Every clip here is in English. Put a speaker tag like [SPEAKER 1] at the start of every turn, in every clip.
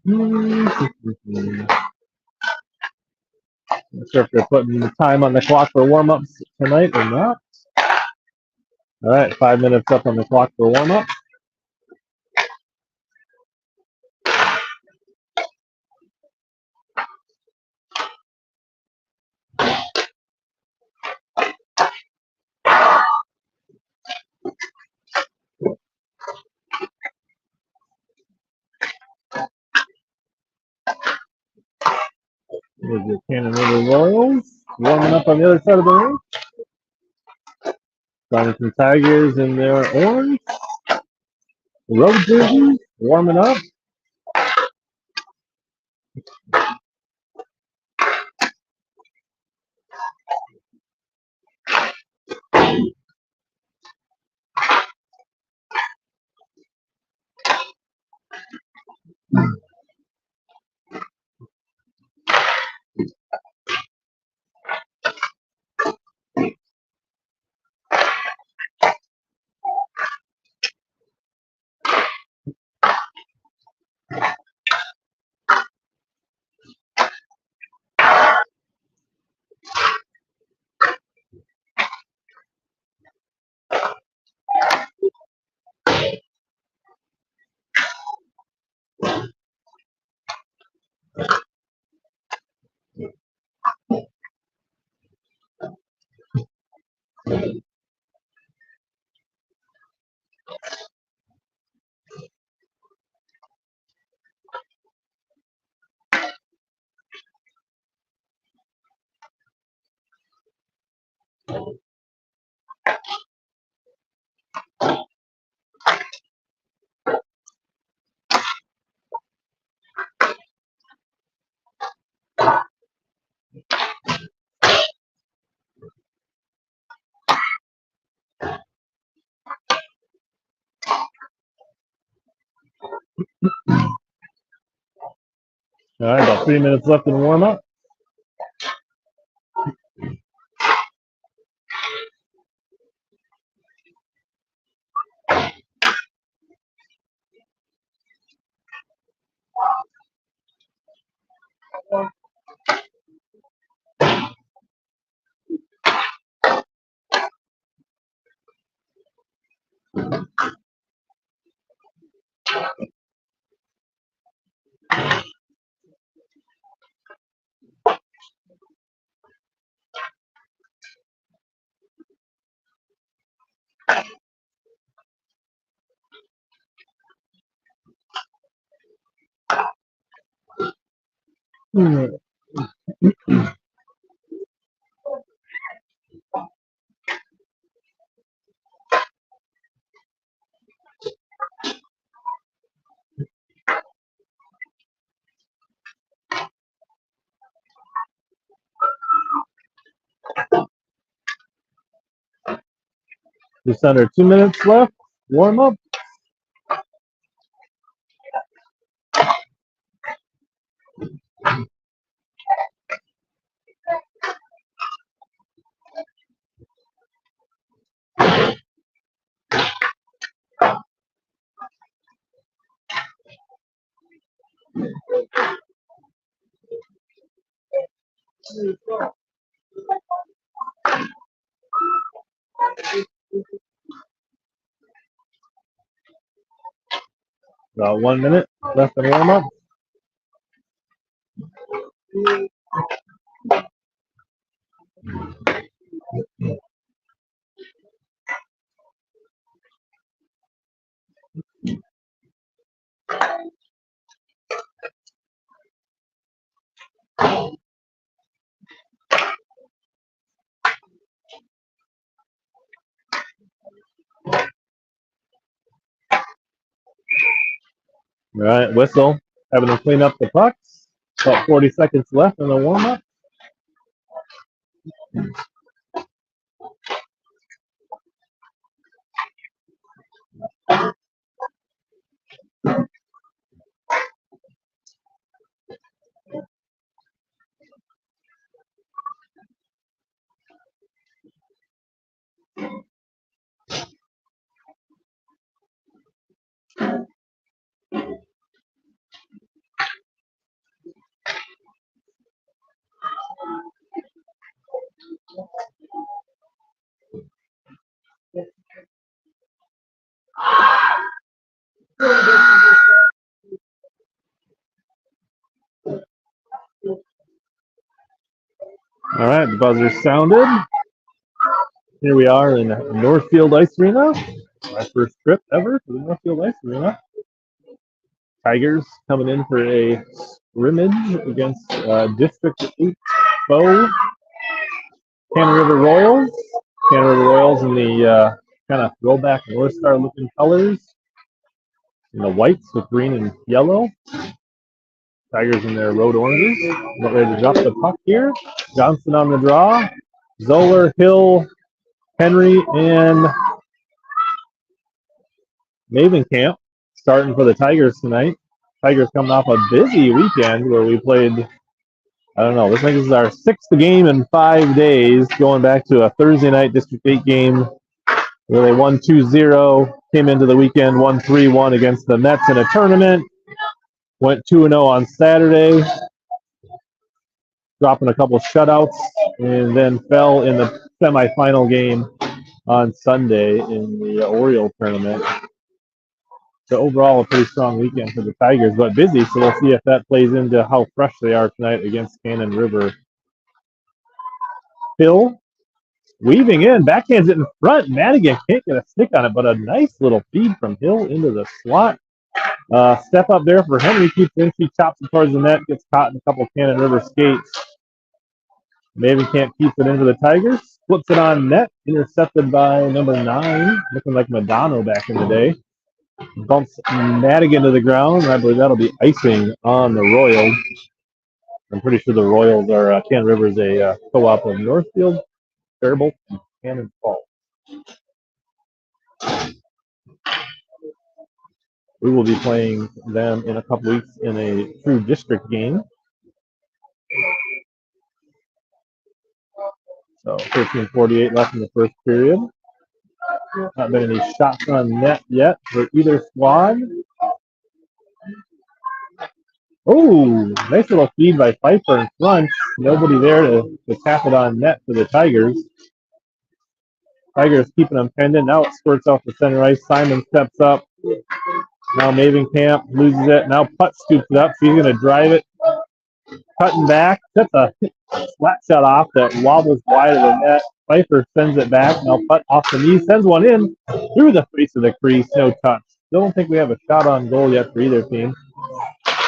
[SPEAKER 1] Not sure if they're putting the time on the clock for warm-ups tonight or not. All right, 5 minutes up on the clock for warm-up. There's the Cannon River Royals warming up on the other side of the ring. Farmington Tigers in their orange. The road jerseys warming up. All right, about 3 minutes left in warm-up. Just under 2 minutes left. Warm-up. About 1 minute left in warm-up. All right, whistle. Having them clean up the pucks. About 40 seconds left in the warm-up. All right, the buzzer sounded. Here we are in Northfield Ice Arena. My first trip ever to the Northfield Ice Arena. Tigers coming in for a scrimmage against District 8 foe, Cannon River Royals. Cannon River Royals in the kind of throwback North Star looking colors. In the whites with green and yellow. Tigers in their road oranges. About ready to drop the puck here. Johnson on the draw. Zoller, Hill, Henry, and Mavenkamp starting for the Tigers tonight. Tigers coming off a busy weekend where we played, I don't know, looks like this is our 6th game in 5 days, going back to a Thursday night District 8 game where they won 2-0, came into the weekend, won 3-1 against the Mets in a tournament, went 2-0 on Saturday, dropping a couple shutouts, and then fell in the semifinal game on Sunday in the Oriole tournament. So overall, a pretty strong weekend for the Tigers, but busy, so we'll see if that plays into how fresh they are tonight against Cannon River. Hill weaving in, backhands it in front. Madigan can't get a stick on it, but a nice little feed from Hill into the slot. Step up there for Henry, keeps in, she chops it towards the net, gets caught in a couple Cannon River skates. Mavenkamp keeps it into the Tigers, flips it on net, intercepted by number 9, looking like Madonna back in the day. Bumps Madigan to the ground, and I believe that'll be icing on the Royals. I'm pretty sure the Royals are, Cannon River is a co-op of Northfield, Faribault, and Cannon Falls. We will be playing them in a couple weeks in a true district game. So 13:48 left in the first period. Not been any shots on net yet for either squad. Oh, nice little feed by Pfeiffer in front. Nobody there to tap it on net for the Tigers. Tigers keeping them pending. Now it squirts off the center ice. Simon steps up. Now Mavenkamp loses it. Now Putt scoops it up. She's going to drive it. Cutting back. That's a flat shot off that wobbles wide of the net. Pfeiffer sends it back. Now Putt off the knee. Sends one in through the face of the crease. No touch. Still don't think we have a shot on goal yet for either team.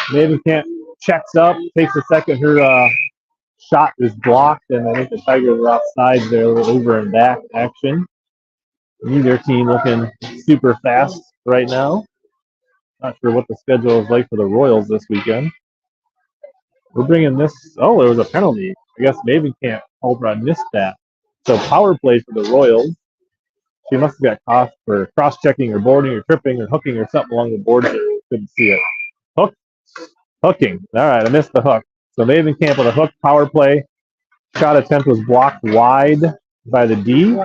[SPEAKER 1] Mavenkamp checks up. Takes a second. Her shot is blocked, and I think the Tigers are offside there, over and back action. Neither team looking super fast right now. Not sure what the schedule is like for the Royals this weekend. We're bringing this. Oh, there was a penalty. I guess Mavenkamp Ultra missed that. So power play for the Royals. She must have got caught for cross-checking or boarding or tripping or hooking or something along the board. Couldn't see it. Hooking. All right, I missed the hook. So Mavenkamp with a hook power play. Shot attempt was blocked wide by the D.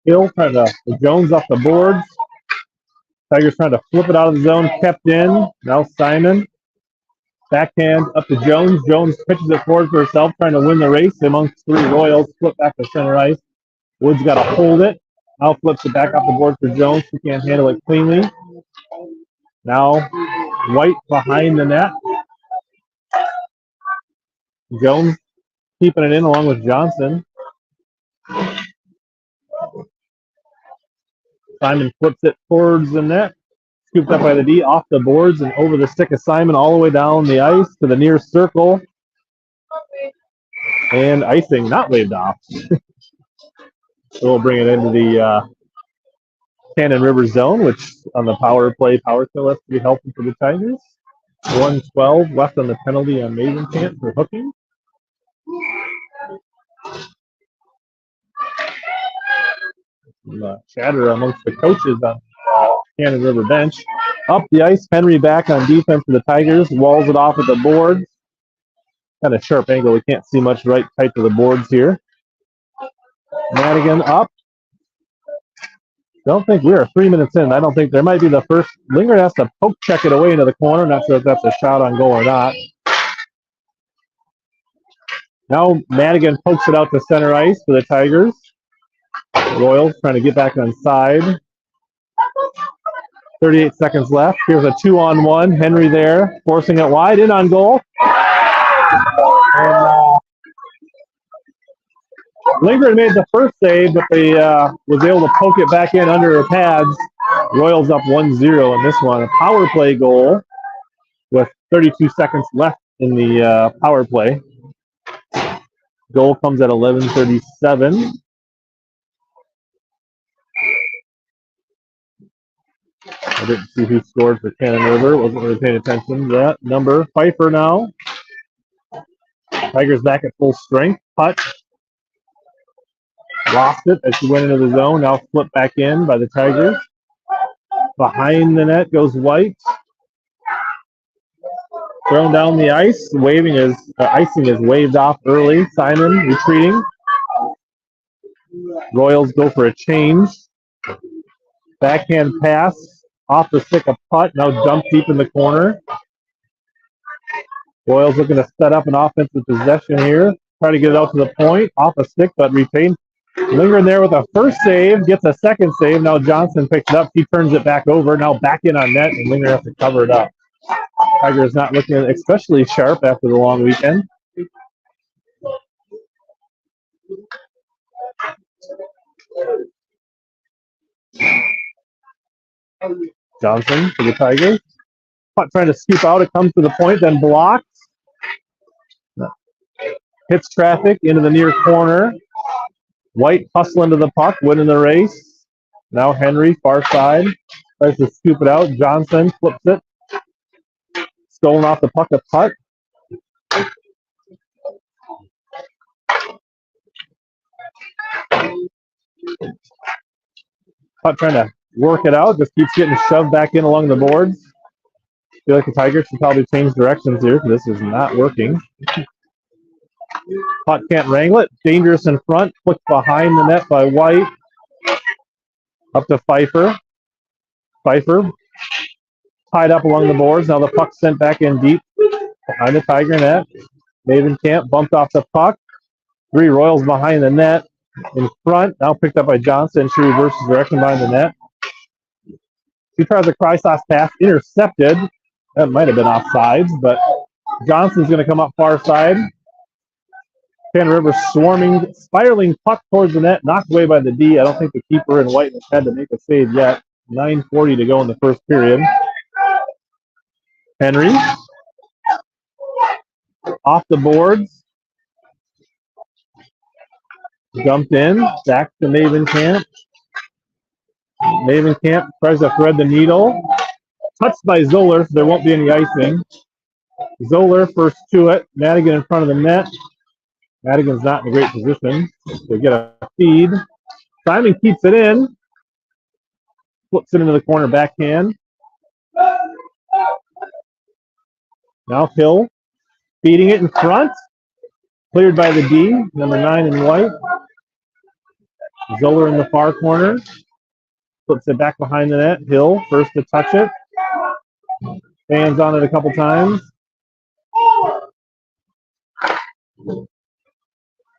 [SPEAKER 1] Hill trying to Jones off the boards. Tigers trying to flip it out of the zone. Kept in. Now Simon. Backhand up to Jones. Jones pitches it forward for herself, trying to win the race amongst 3 Royals. Flip back to center ice. Woods got to hold it. Now flips it back off the board for Jones. She can't handle it cleanly. Now White behind the net. Jones keeping it in along with Johnson. Simon flips it towards the net. Scooped up by the D, off the boards and over the stick of Simon all the way down the ice to the near circle. And icing not waved off. So we'll bring it into the Cannon River zone, which on the power kill has to be helpful for the Tigers. 1:12 left on the penalty on Maven Camp for hooking. Chatter amongst the coaches on Cannon River bench. Up the ice, Henry back on defense for the Tigers. Walls it off at the boards. Kind of sharp angle. We can't see much right tight to the boards here. Madigan up. Don't think we're 3 minutes in. I don't think there might be the first. Linger has to poke check it away into the corner. Not sure if that's a shot on goal or not. Now Madigan pokes it out to center ice for the Tigers. Royals trying to get back on side. 38 seconds left. Here's a 2-on-1. Henry there, forcing it wide, in on goal. And Lindgren made the first save, but they was able to poke it back in under her pads. Royals up 1-0 in this one. A power play goal with 32 seconds left in the power play. Goal comes at 11:37. I didn't see who scored for Cannon River. Wasn't really paying attention to that number. Pfeiffer now. Tigers back at full strength. Putt. Lost it as she went into the zone. Now flipped back in by the Tigers. Behind the net goes White. Thrown down the ice. Icing is waved off early. Simon retreating. Royals go for a change. Backhand pass. Off the stick of Putt. Now dump deep in the corner. Royals looking to set up an offensive possession here. Try to get it out to the point. Off a stick, but retained. Lingering there with a first save. Gets a second save. Now Johnson picks it up. He turns it back over. Now back in on net, and Linger has to cover it up. Tigers not looking especially sharp after the long weekend. Johnson for the Tigers. Putt trying to scoop out. It comes to the point, then blocked. Hits traffic into the near corner. White hustling to the puck, winning the race. Now Henry, far side. Tries to scoop it out. Johnson flips it. Stolen off the puck of Putt. Putt trying to work it out. Just keeps getting shoved back in along the boards. I feel like the Tigers should probably change directions here because this is not working. Putt can't wrangle it. Dangerous in front. Flicked behind the net by White. Up to Pfeiffer. Pfeiffer tied up along the boards. Now the puck sent back in deep behind the Tiger net. Maven Camp bumped off the puck. 3 Royals behind the net. In front. Now picked up by Johnson. She reverses direction behind the net. She tries a Krysos pass. Intercepted. That might have been offsides, but Johnson's going to come up far side. Cannon River swarming, spiraling puck towards the net, knocked away by the D. I don't think the keeper and White has had to make a save yet. 9:40 to go in the first period. Henry. Off the boards. Dumped in. Back to Maven Camp. Maven Camp tries to thread the needle. Touched by Zoller, so there won't be any icing. Zoller first to it. Madigan in front of the net. Madigan's not in a great position to get a feed. Simon keeps it in. Flips it into the corner backhand. Now Hill feeding it in front. Cleared by the D, number 9 in White. Zoller in the far corner. Flips it back behind the net. Hill first to touch it. Hands on it a couple times.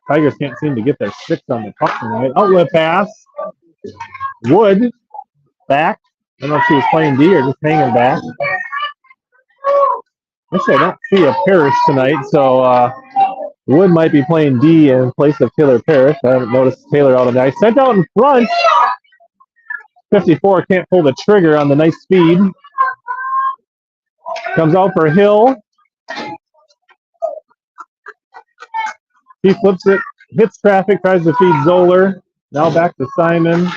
[SPEAKER 1] Tigers can't seem to get their sticks on the puck tonight. Outlet pass. Wood. Back. I don't know if she was playing D or just hanging back. Actually, I don't see a Parrish tonight, so Wood might be playing D in place of Taylor Parrish. I haven't noticed Taylor out on the ice. Sent out in front. 54 can't pull the trigger on the nice speed. Comes out for Hill. He flips it, hits traffic, tries to feed Zoller. Now back to Simon.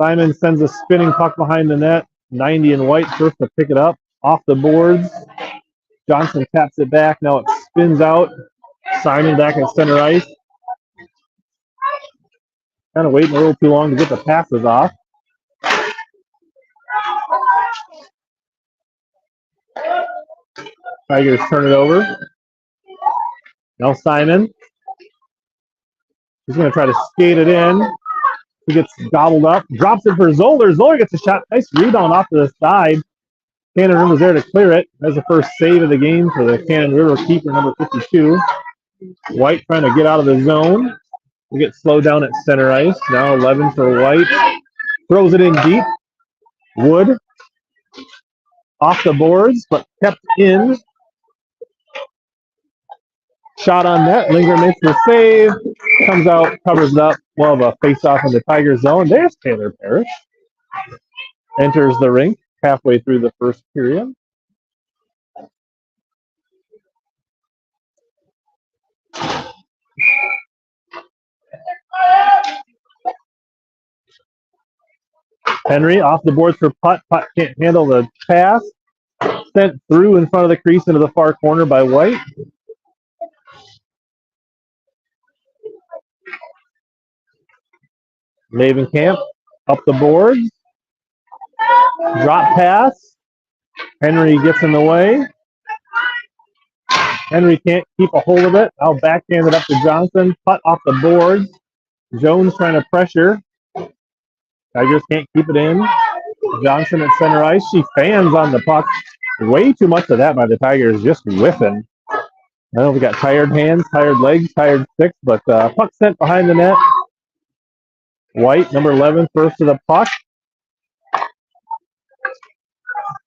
[SPEAKER 1] Simon sends a spinning puck behind the net. 90 and White first to pick it up. Off the boards. Johnson taps it back. Now it spins out. Simon back at center ice. Kind of waiting a little too long to get the passes off. Tigers turn it over. Now Simon. He's going to try to skate it in. He gets gobbled up. Drops it for Zoller. Zoller gets a shot. Nice rebound off to the side. Cannon River's there to clear it. That's the first save of the game for the Cannon River keeper, number 52. White trying to get out of the zone. We get slowed down at center ice. Now 11 for White. Throws it in deep. Wood. Off the boards, but kept in. Shot on net. Linger makes the save. Comes out, covers it up. We'll have a face-off in the Tiger zone. There's Taylor Parrish. Enters the rink halfway through the first period. Henry off the boards for Putt. Putt can't handle the pass. Sent through in front of the crease into the far corner by White. Mavenkamp up the boards. Drop pass. Henry gets in the way. Henry can't keep a hold of it. Now backhand it up to Johnson. Putt off the boards. Jones trying to pressure. Tigers can't keep it in. Johnson at center ice. She fans on the puck. Way too much of that by the Tigers, just whiffing. I know we got tired hands, tired legs, tired sticks, but puck sent behind the net. White, number 11, first to the puck.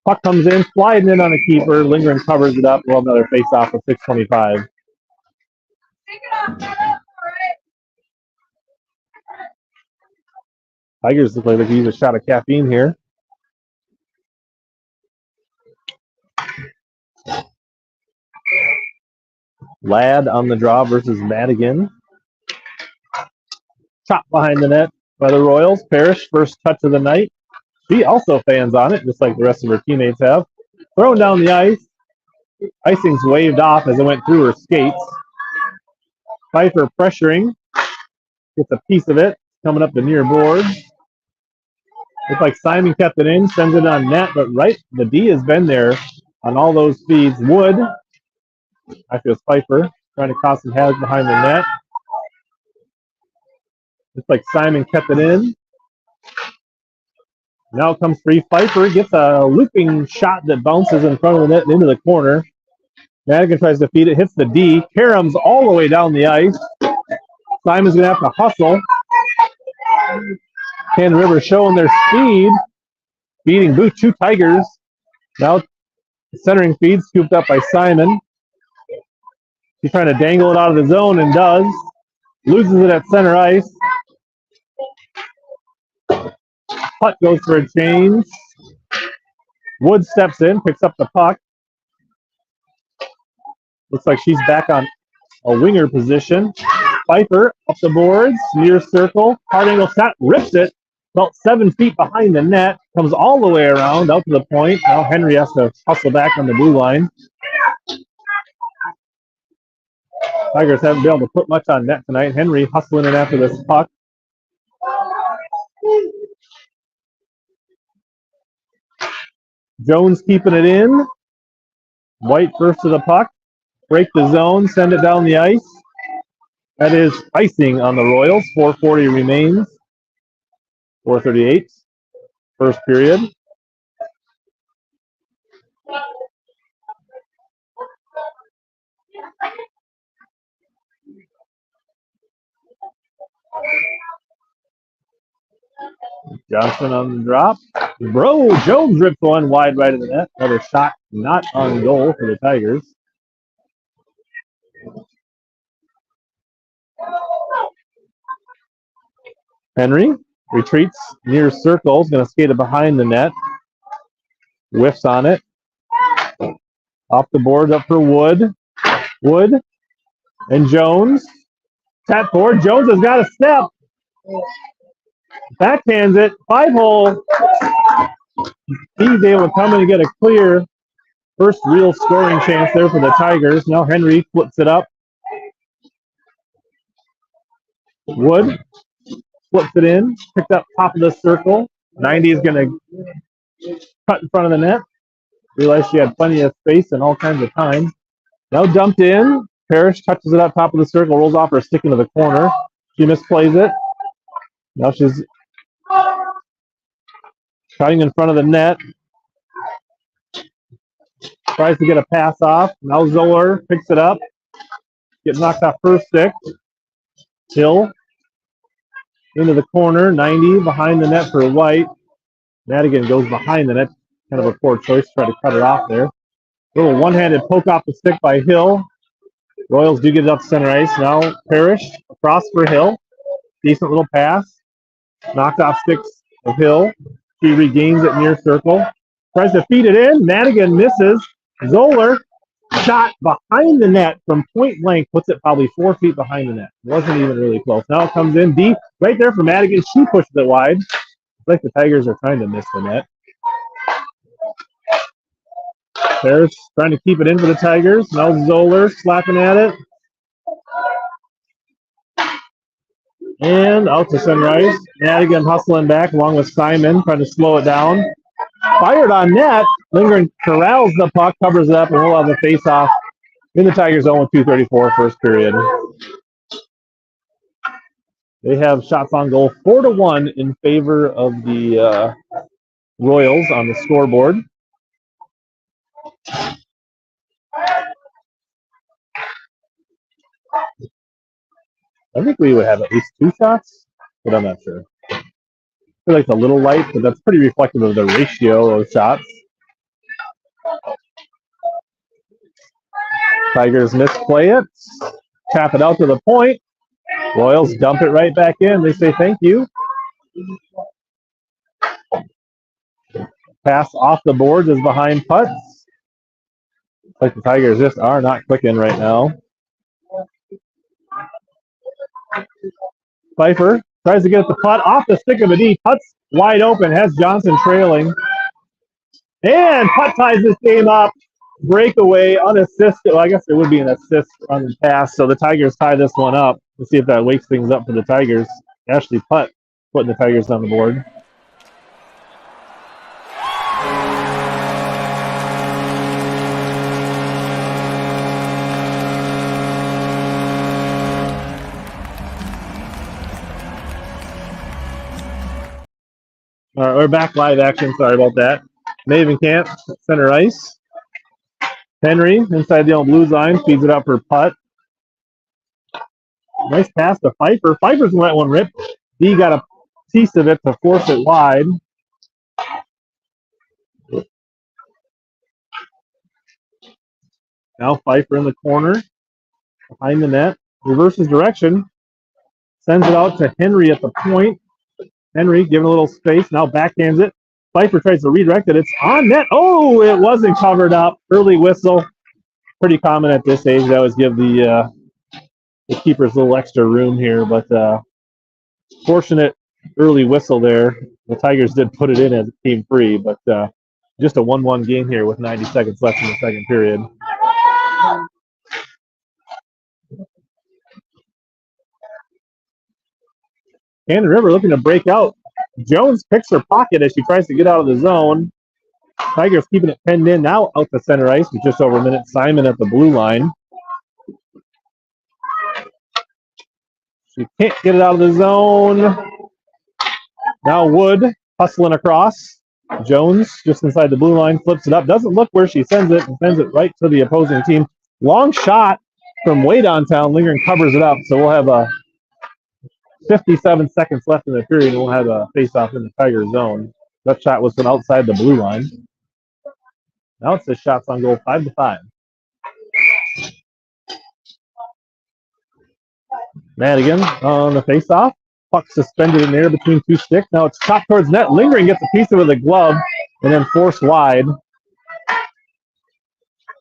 [SPEAKER 1] Puck comes in, sliding in on a keeper. Lingering covers it up. We'll have another face-off with 6:25. Tigers look like they could use a shot of caffeine here. Ladd on the draw versus Madigan. Chop behind the net by the Royals. Parrish, first touch of the night. She also fans on it, just like the rest of her teammates have. Thrown down the ice. Icing's waved off as it went through her skates. Pfeiffer pressuring. Gets a piece of it. Coming up the near board. Looks like Simon kept it in. Sends it on net, but right, the D has been there on all those feeds. Wood. I feel Pfeiffer trying to cause some havoc behind the net. Looks like Simon kept it in. Now comes free. Pfeiffer gets a looping shot that bounces in front of the net and into the corner. Madigan tries to feed it, hits the D. Karam's all the way down the ice. Simon's going to have to hustle. Cannon River showing their speed. Beating boot two Tigers. Now centering feed scooped up by Simon. He's trying to dangle it out of the zone and does. Loses it at center ice. Putt goes for a change. Wood steps in, picks up the puck. Looks like she's back on a winger position. Pfeiffer up the boards, near circle. Hard angle shot, rips it. About 7 feet behind the net. Comes all the way around, out to the point. Now Henry has to hustle back on the blue line. Tigers haven't been able to put much on net tonight. Henry hustling in after this puck. Jones keeping it in. White first to the puck. Break the zone, send it down the ice. That is icing on the Royals. 4:40 remains. 4:38. First period. Johnson on the drop. Jones rips one wide right of the net. Another shot not on goal for the Tigers. Henry retreats near circle. Is going to skate it behind the net. Whiffs on it. Off the board, up for Wood. Wood and Jones. Tap forward. Jones has got a step. Backhands it. 5-hole. He's able to come in and get a clear. First real scoring chance there for the Tigers. Now Henry flips it up. Wood flips it in. Picked up top of the circle. 90 is going to cut in front of the net. Realized she had plenty of space and all kinds of time. Now dumped in. Parrish touches it up top of the circle, rolls off her stick into the corner. She misplays it. Now she's cutting in front of the net. Tries to get a pass off. Now Zoller picks it up. Gets knocked off her stick. Hill into the corner. 90 behind the net for White. Madigan goes behind the net. Kind of a poor choice to try to cut it off there. Little one-handed poke off the stick by Hill. Royals do get it up center ice. Now Parrish across for Hill. Decent little pass. Knocked off sticks of Hill. She regains it near circle. Tries to feed it in. Madigan misses. Zoller shot behind the net from point blank. Puts it probably 4 feet behind the net. Wasn't even really close. Now it comes in deep. Right there for Madigan. She pushes it wide. It's like the Tigers are trying to miss the net. Parrish trying to keep it in for the Tigers. Now Zoller slapping at it. And out to center ice. Madigan hustling back along with Simon, trying to slow it down. Fired on net. Lindgren corrals the puck, covers it up, and we'll have a face-off in the Tigers' zone with 2:34 first period. They have shots on goal 4-1 in favor of the Royals on the scoreboard. I think we would have at least 2 shots, but I'm not sure. I feel like it's a little light, but that's pretty reflective of the ratio of shots. Tigers misplay it. Tap it out to the point. Royals dump it right back in. They say thank you. Pass off the boards is behind putts. Like the Tigers just are not clicking right now. Pfeiffer tries to get the putt off the stick of a D. Putt's wide open, has Johnson trailing. And putt ties this game up. Breakaway, unassisted. Well, I guess it would be an assist on the pass. So the Tigers tie this one up. Let's see if that wakes things up for the Tigers. Ashley Putt putting the Tigers on the board. All right, we're back live action. Sorry about that. Maven Camp, center ice. Henry inside the old Blues line, feeds it up for Putt. Nice pass to Pfeiffer. Pfeiffer's gonna let one rip. D got a piece of it to force it wide. Now Pfeiffer in the corner, behind the net. Reverses direction. Sends it out to Henry at the point. Henry giving a little space, now backhands it. Pfeiffer tries to redirect it. It's on net. Oh, it wasn't covered up. Early whistle. Pretty common at this age. They always give the keepers a little extra room here, but fortunate early whistle there. The Tigers did put it in as it came free, but just a 1-1 game here with 90 seconds left in the second period. Cannon River looking to break out. Jones picks her pocket as she tries to get out of the zone. Tigers keeping it penned in now out to center ice with just over a minute. Simon at the blue line. She can't get it out of the zone. Now Wood hustling across. Jones just inside the blue line, flips it up. Doesn't look where she sends it and sends it right to the opposing team. Long shot from way downtown. Lindgren covers it up. So we'll have a 57 seconds left in the period, and we'll have a face-off in the Tiger zone. That shot was from outside the blue line. Now it's the shots on goal 5-5. Madigan on the face-off. Puck suspended in the air between two sticks. Now it's chopped towards net. Lingering gets a piece of it with a glove and then forced wide.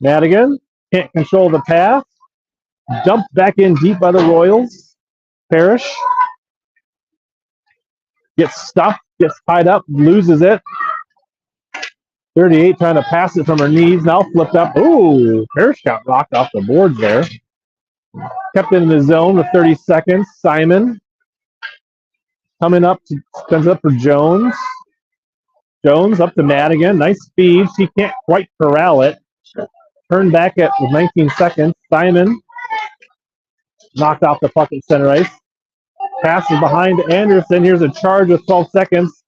[SPEAKER 1] Madigan can't control the pass. Dumped back in deep by the Royals. Parrish gets stuffed, gets tied up, loses it. 38 trying to pass it from her knees. Now flipped up. Ooh, Parrish got rocked off the boards there. Kept in the zone with 30 seconds. Simon coming up, sends it up for Jones. Jones up to Madigan. Nice speed. She can't quite corral it. Turned back with 19 seconds. Simon knocked off the puck at center ice. Passes behind Anderson. Here's a charge with 12 seconds.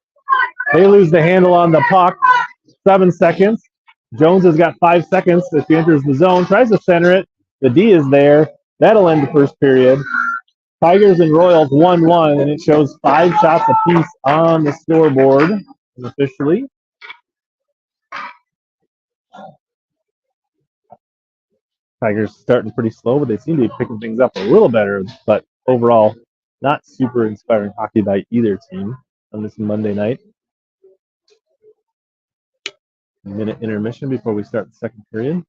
[SPEAKER 1] They lose the handle on the puck. 7 seconds. Jones has got 5 seconds as she enters the zone. Tries to center it. The D is there. That'll end the first period. Tigers and Royals 1-1, and it shows 5 shots apiece on the scoreboard officially. Tigers starting pretty slow, but they seem to be picking things up a little better. But overall, not super inspiring hockey by either team on this Monday night. Minute intermission before we start the second period.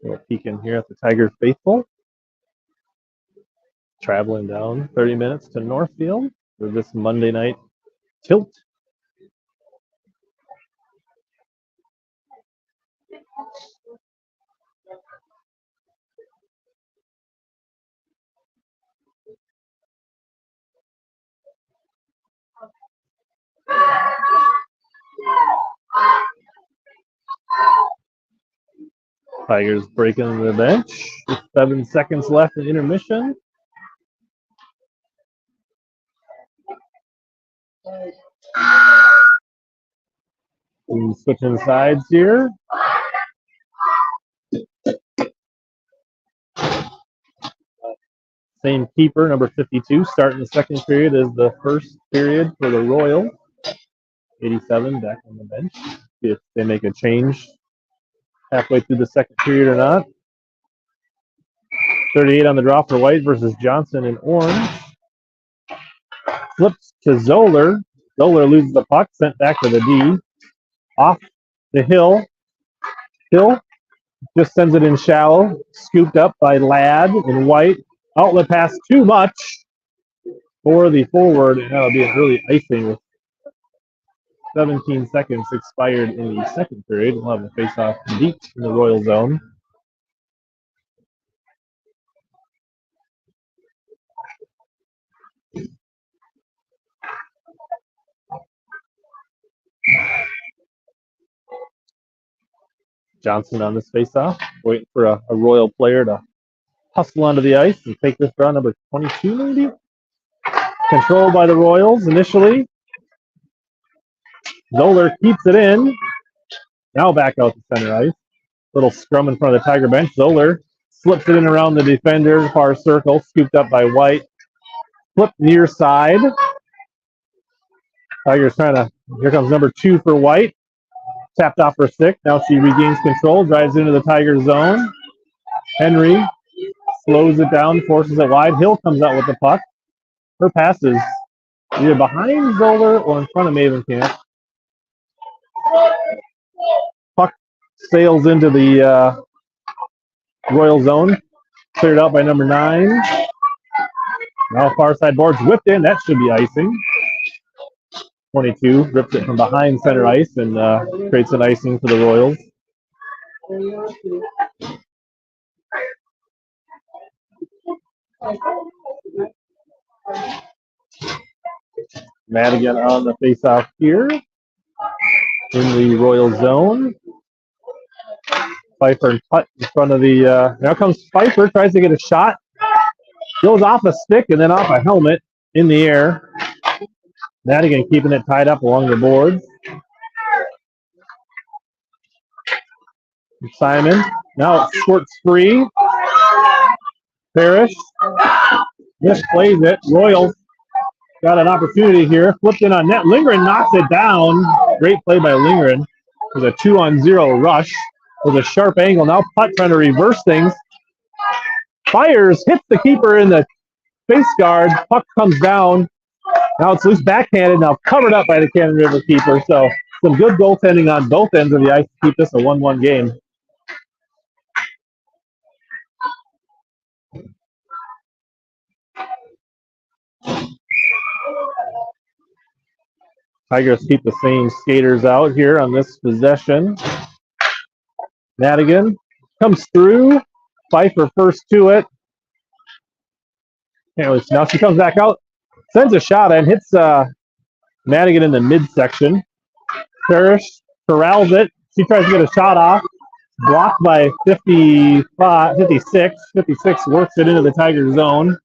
[SPEAKER 1] We'll peek in here at the Tiger faithful. Traveling down 30 minutes to Northfield for this Monday night tilt. Tigers breaking the bench. 7 seconds left in intermission. And switching sides here. Same keeper, number 52, starting the second period as the first period for the Royals. 87 back on the bench. See if they make a change halfway through the second period or not. 38 on the draw for White versus Johnson in orange. Flips to Zoller. Zoller loses the puck, sent back to the D. Off the Hill. Hill just sends it in shallow. Scooped up by Ladd in White. Outlet pass too much for the forward, and that'll be an early icing with 17 seconds expired in the second period. We'll have a face-off deep in the Royal zone. Johnson on this face-off, waiting for a Royal player to hustle onto the ice and take this draw, number 22 maybe? Controlled by the Royals initially. Zoller keeps it in. Now back out to center ice. Little scrum in front of the Tiger bench. Zoller slips it in around the defender, far circle, scooped up by White. Flip near side. Tigers trying to, here comes number 2 for White. Tapped off her stick. Now she regains control, drives into the Tiger zone. Henry slows it down, forces it wide. Hill comes out with the puck. Her pass is either behind Zoller or in front of Mavenkamp. Puck sails into the Royal zone. Cleared out by number 9. Now far side boards whipped in. That should be icing. 22 rips it from behind center ice and creates an icing for the Royals. Madigan on the face-off here in the Royal zone. Pfeiffer and Putt in front of the. Now comes Pfeiffer, tries to get a shot. Goes off a stick and then off a helmet in the air. Madigan keeping it tied up along the boards. Simon. Now it squirts free. Parrish misplays it. Royals got an opportunity here. Flipped in on net. Lindgren knocks it down. Great play by Lindgren. with a 2-on-0 rush with a sharp angle. Now Putt trying to reverse things. Fires, hits the keeper in the face guard. Puck comes down. Now it's loose backhanded, now covered up by the Cannon River keeper. So some good goaltending on both ends of the ice to keep this a 1-1 game. Tigers keep the same skaters out here on this possession. Madigan comes through. Pfeiffer first to it. Now she comes back out. Sends a shot and hits Madigan in the midsection. Parrish corrals it. She tries to get a shot off. Blocked by 56. 56 works it into the Tiger zone.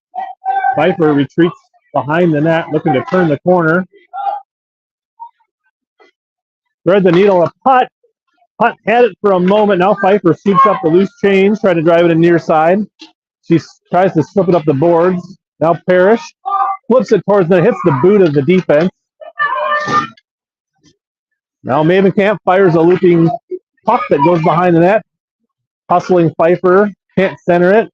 [SPEAKER 1] Pfeiffer retreats behind the net, looking to turn the corner. Thread the needle a Putt. Putt had it for a moment. Now Pfeiffer scoops up the loose change, trying to drive it in near side. She tries to slip it up the boards. Now Parrish flips it towards the, hits the boot of the defense. Now Mavenkamp fires a looping puck that goes behind the net. Hustling Pfeiffer, can't center it.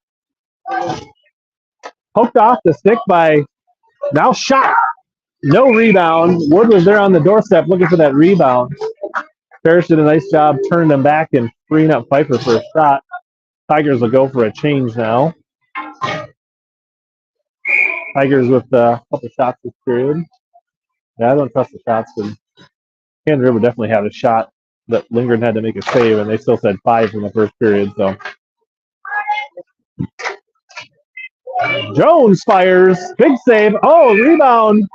[SPEAKER 1] Poked off the stick by, now shot. No rebound. Wood was there on the doorstep looking for that rebound. Parrish did a nice job turning them back and freeing up Pfeiffer for a shot. Tigers will go for a change now. Tigers with a couple shots this period. Yeah, I don't trust the shots. Cannon River definitely had a shot that Lindgren had to make a save, and they still said 5 in the first period. So Jones fires, big save. Oh, rebound!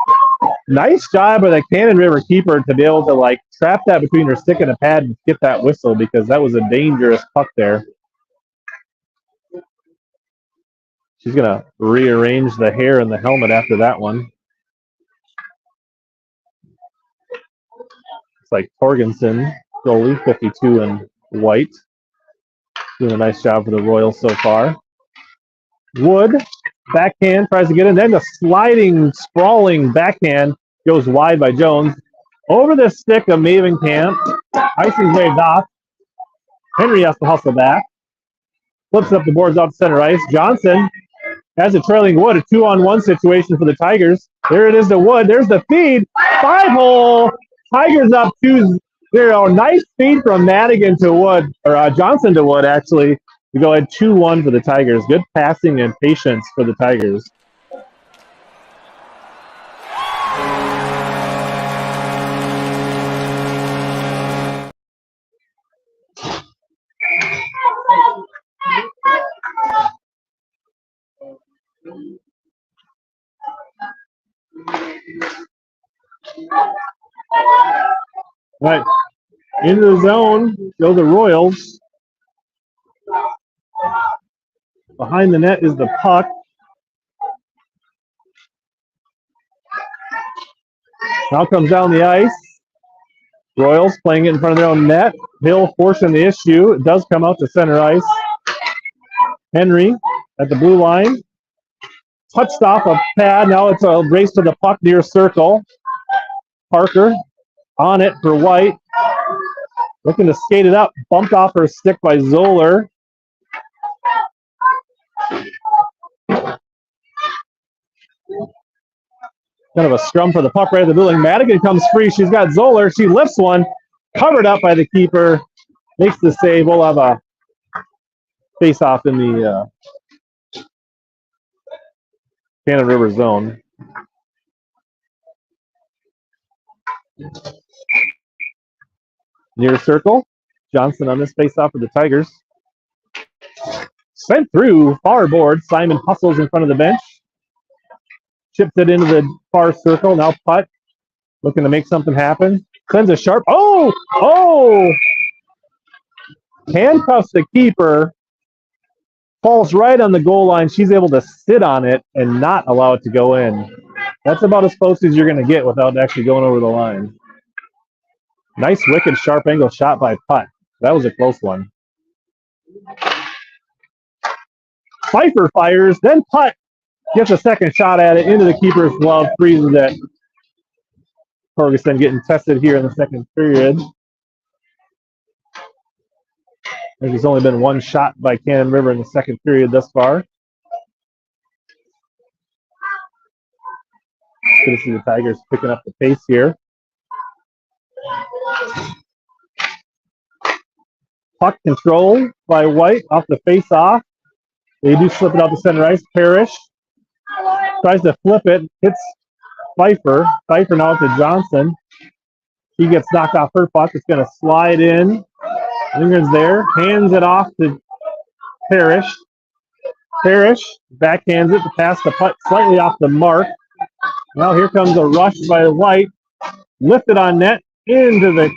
[SPEAKER 1] Nice job by the Cannon River keeper to be able to like trap that between her stick and a pad and get that whistle, because that was a dangerous puck there. She's gonna rearrange the hair in the helmet after that one. It's like Torgensen, goalie, 52 in white. Doing a nice job for the Royals so far. Wood, backhand, tries to get in. Then the sliding, sprawling backhand goes wide by Jones. Over the stick of Mavenkamp. Icing's waved off. Henry has to hustle back. Flips up the boards off center ice. Johnson has a trailing Wood. A 2-on-1 situation for the Tigers. There it is to Wood. There's the feed. 5-hole. Tigers up 2-0. Nice feed from Madigan to Wood, or Johnson to Wood, actually. We go ahead 2-1 for the Tigers. Good passing and patience for the Tigers. Right. Into the zone go the Royals. Behind the net is the puck. Now comes down the ice. Royals playing it in front of their own net. Hill forcing the issue. It does come out to center ice. Henry at the blue line. Touched off a pad. Now it's a race to the puck near circle. Parker on it for White. Looking to skate it up. Bumped off her stick by Zoller. Kind of a scrum for the puck right at the building. Madigan comes free. She's got Zoller. She lifts one. Covered up by the keeper. Makes the save. We'll have a face-off in the Cannon River zone. Near circle. Johnson on this face-off for the Tigers. Sent through far board. Simon hustles in front of the bench. Chips it into the far circle. Now Putt looking to make something happen. Sends a sharp. Oh! Handcuffs the keeper. Falls right on the goal line. She's able to sit on it and not allow it to go in. That's about as close as you're going to get without actually going over the line. Nice, wicked, sharp angle shot by Putt. That was a close one. Pfeiffer fires, then Putt gets a second shot at it into the keeper's glove, freezes it. Ferguson getting tested here in the second period. There's only been one shot by Cannon River in the second period thus far. Good to see the Tigers picking up the pace here. Puck control by White off the face-off. They do slip it out to center ice. Parrish tries to flip it, hits Pfeiffer. Pfeiffer now to Johnson. He gets knocked off her puck. It's going to slide in. Lingren's there. Hands it off to Parrish. Parrish backhands it to pass the puck slightly off the mark. Now here comes a rush by White. Lifted on net into the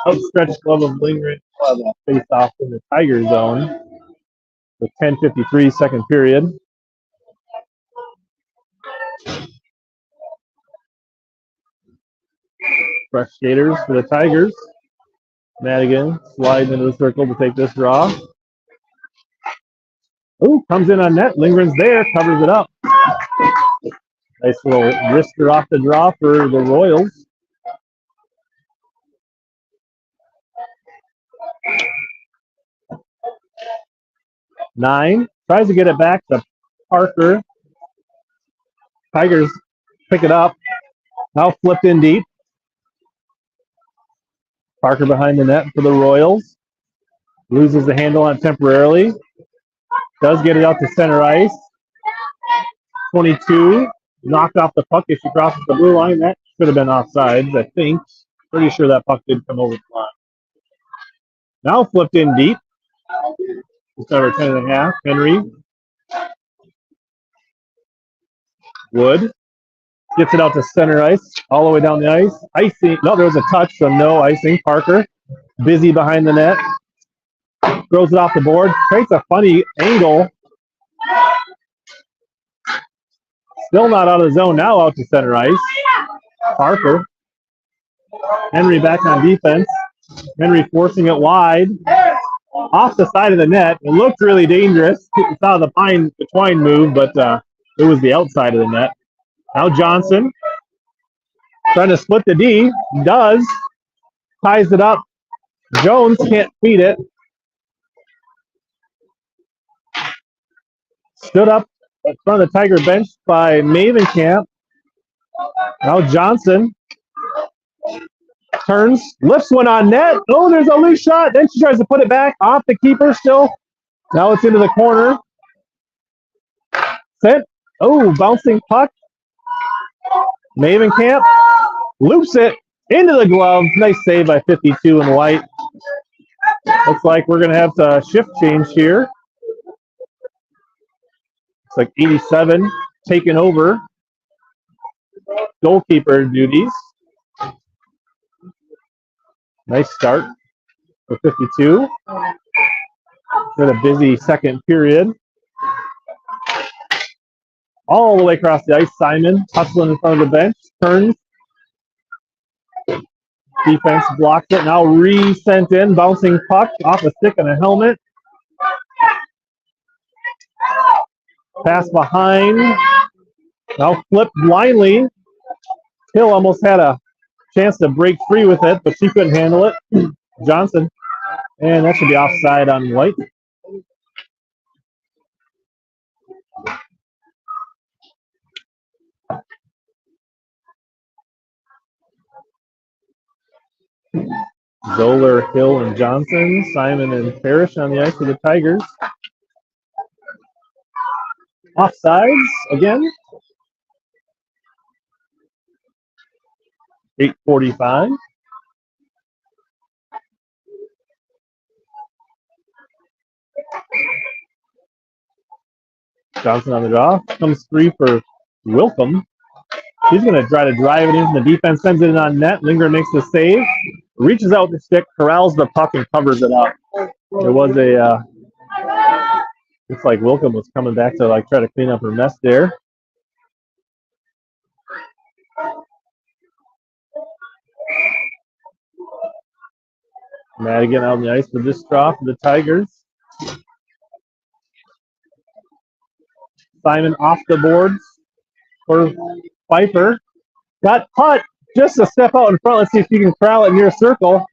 [SPEAKER 1] outstretched glove of Lingren. Face off in the Tiger zone. The 10:53 second period. Fresh skaters for the Tigers. Madigan slides into the circle to take this draw. Ooh, comes in on net. Lindgren's there, covers it up. Nice little wrister off the draw for the Royals. Nine tries to get it back to Parker. Tigers pick it up. Now flipped in deep. Parker behind the net for the Royals. Loses the handle on it temporarily. Does get it out to center ice. 22. Knocked off the puck as she crosses the blue line. That should have been offsides, I think. Pretty sure that puck did come over the line. Now flipped in deep. Just over 10.5. Henry. Wood. Gets it out to center ice. All the way down the ice. Icing. No, there was a touch, so no icing. Parker. Busy behind the net. Throws it off the board. Creates a funny angle. Still not out of the zone. Now out to center ice. Parker. Henry back on defense. Henry forcing it wide. Off the side of the net. It looked really dangerous. You saw the twine move, but it was the outside of the net. Now Johnson. Trying to split the D. Does. Ties it up. Jones can't feed it. Stood up in front of the Tiger bench by Mavenkamp. Now Johnson turns, lifts one on net. Oh, there's a loose shot. Then she tries to put it back off the keeper still. Now it's into the corner. Sent. Oh, bouncing puck. Mavenkamp loops it into the glove. Nice save by 52 in White. Looks like we're going to have a shift change here. It's like 87 taking over goalkeeper duties. Nice start for 52. Got a busy second period. All the way across the ice, Simon hustling in front of the bench. Turns. Defense blocks it. Now re-sent in. Bouncing puck off a stick and a helmet. Pass behind. Now flipped blindly. Hill almost had a chance to break free with it, but she couldn't handle it. Johnson. And that should be offside on White. Zoller, Hill, and Johnson. Simon and Parrish on the ice for the Tigers. Offsides again. 8:45. Johnson on the draw. Comes free for Wilkham. She's going to try to drive it into the defense. Sends it in on net. Linger makes the save. Reaches out the stick. Corrals the puck and covers it up. There was a... looks like Wilkham was coming back to try to clean up her mess there. Madigan out on the ice for this draw for the Tigers. Simon off the boards for Pfeiffer. Got putt just a step out in front. Let's see if you can corral it near circle.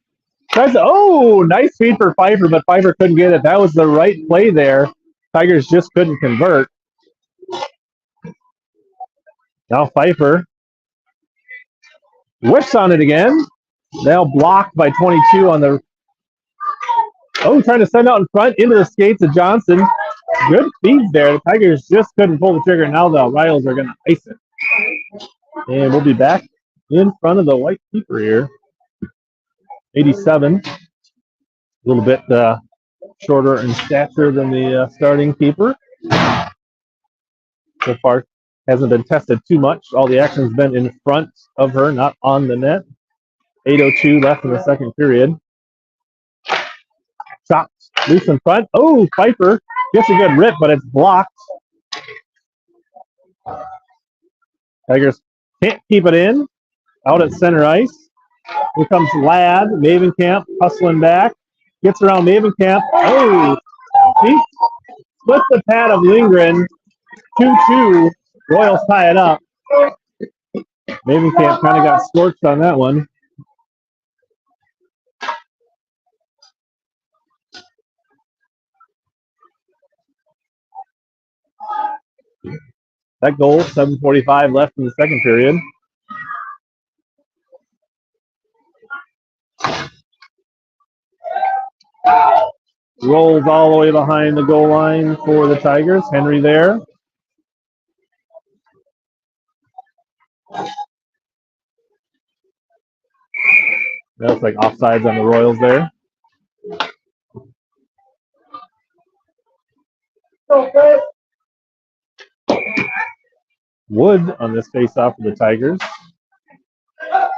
[SPEAKER 1] Oh, nice feed for Pfeiffer, but Pfeiffer couldn't get it. That was the right play there. Tigers just couldn't convert. Now Pfeiffer whiffs on it again. Now blocked by 22 on the... Oh, trying to send out in front into the skates of Johnson. Good feeds there. The Tigers just couldn't pull the trigger. Now the Royals are going to ice it. And we'll be back in front of the white keeper here. 87. A little bit shorter in stature than the starting keeper. So far, hasn't been tested too much. All the action's been in front of her, not on the net. 8:02 left in the second period. Shot loose in front. Oh, Pfeiffer gets a good rip, but it's blocked. Tigers can't keep it in. Out at center ice. Here comes Ladd. Mavenkamp hustling back. Gets around Mavenkamp. Oh, he splits the pad of Lindgren. 2-2. Royals tie it up. Mavenkamp kind of got scorched on that one. That goal, 7:45 left in the second period. Rolls all the way behind the goal line for the Tigers. Henry there. That's like offsides on the Royals there. Wood on this face-off for the Tigers.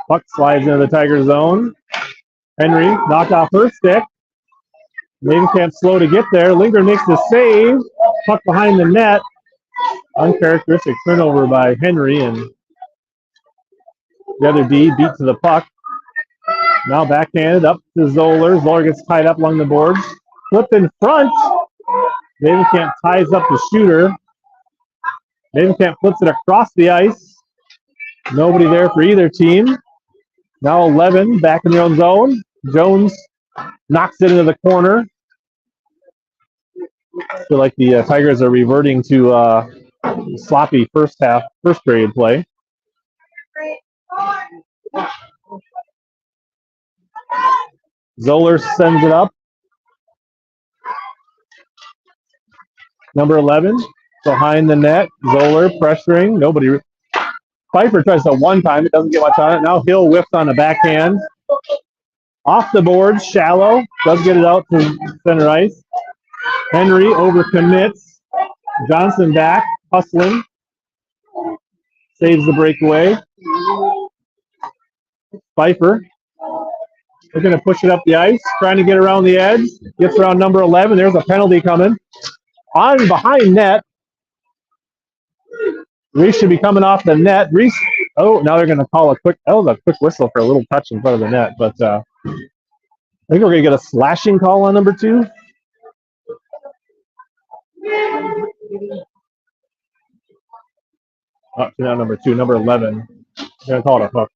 [SPEAKER 1] Puck slides into the Tiger zone. Henry knocked off her stick. Mavenkamp slow to get there. Lindgren makes the save. Puck behind the net. Uncharacteristic turnover by Henry, and the other D beat to the puck. Now backhanded up to Zoller. Zoller gets tied up along the boards. Flipped in front. Mavenkamp ties up the shooter. Mavenkamp flips it across the ice. Nobody there for either team. Now 11 back in their own zone. Jones knocks it into the corner. I feel like the Tigers are reverting to sloppy first period play. Zoller sends it up. Number 11 behind the net. Zoller pressuring. Nobody. Pfeiffer tries to one time. It doesn't get much on it. Now Hill whiffs on the backhand. Off the boards. Shallow. Does get it out to center ice. Henry overcommits. Johnson back. Hustling. Saves the breakaway. Pfeiffer. They're going to push it up the ice. Trying to get around the edge. Gets around number 11. There's a penalty coming. On behind net. Reese should be coming off the net. Reese. Oh, now they're going to call a quick whistle for a little touch in front of the net. But I think we're going to get a slashing call on number 2. Oh, not number 2, number 11. They're going to call it a hook.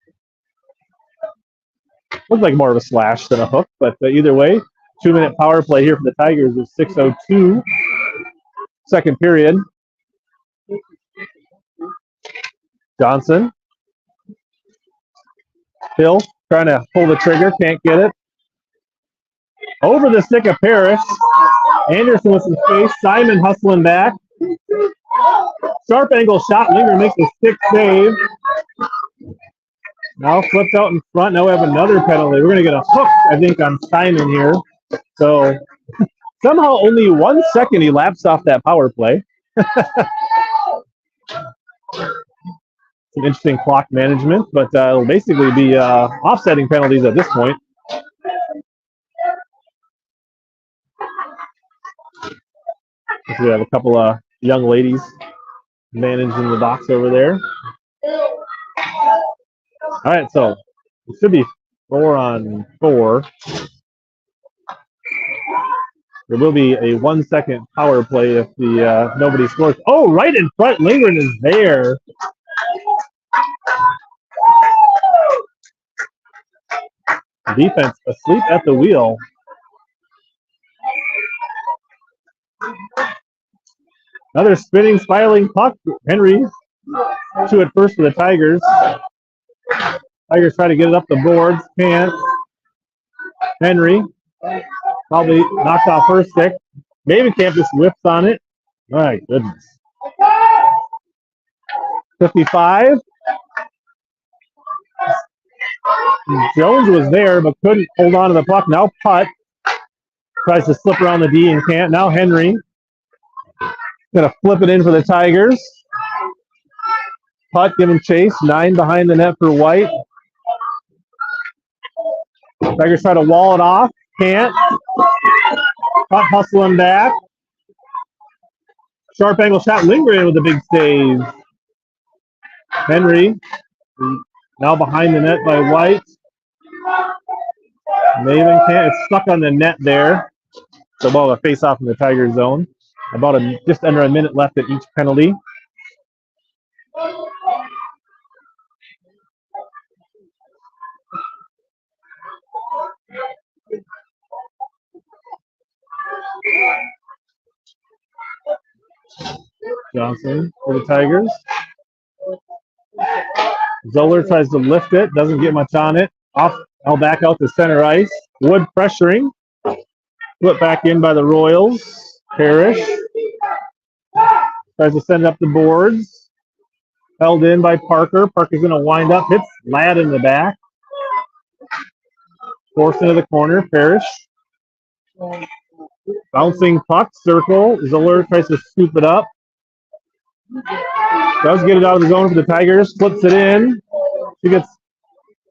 [SPEAKER 1] Looks like more of a slash than a hook, but either way, 2-minute power play here for the Tigers is 6:02. Second period. Johnson. Hill trying to pull the trigger, can't get it. Over the stick of Parrish. Anderson with some space. Simon hustling back. Sharp angle shot. Lindgren makes a stick save. Now flipped out in front. Now we have another penalty. We're going to get a hook, I think, on Simon here. So somehow only 1 second he lapsed off that power play. Some interesting clock management, but it'll basically be offsetting penalties at this point. We have a couple of young ladies managing the box over there. All right, so it should be 4-on-4. There will be a 1 second power play if the nobody scores. Oh, right in front, Lindgren is there. Defense asleep at the wheel. Another spinning, spiraling puck. Henry to it first for the Tigers. Tigers try to get it up the boards. Can't. Henry probably knocked off first stick. Maybe Camp just whips on it. My goodness. 55. Jones was there but couldn't hold on to the puck. Now Putt tries to slip around the D and can't. Now Henry gonna flip it in for the Tigers. Putt giving chase. 9 behind the net for White. Tigers try to wall it off. Can't. Putt hustling back. Sharp angle shot. Lindgren with a big save. Henry now behind the net by White. Maven can't. It's stuck on the net there. So ball a face off in the Tiger zone. About just under a minute left at each penalty. Johnson for the Tigers. Zoller tries to lift it, doesn't get much on it. I'll back out to center ice. Wood pressuring. Put back in by the Royals. Parrish tries to send up the boards. Held in by Parker. Parker's going to wind up. Hits Ladd in the back. Forced into the corner. Parrish. Bouncing puck. Circle. Zoller tries to scoop it up. Does get it out of the zone for the Tigers. Flips it in.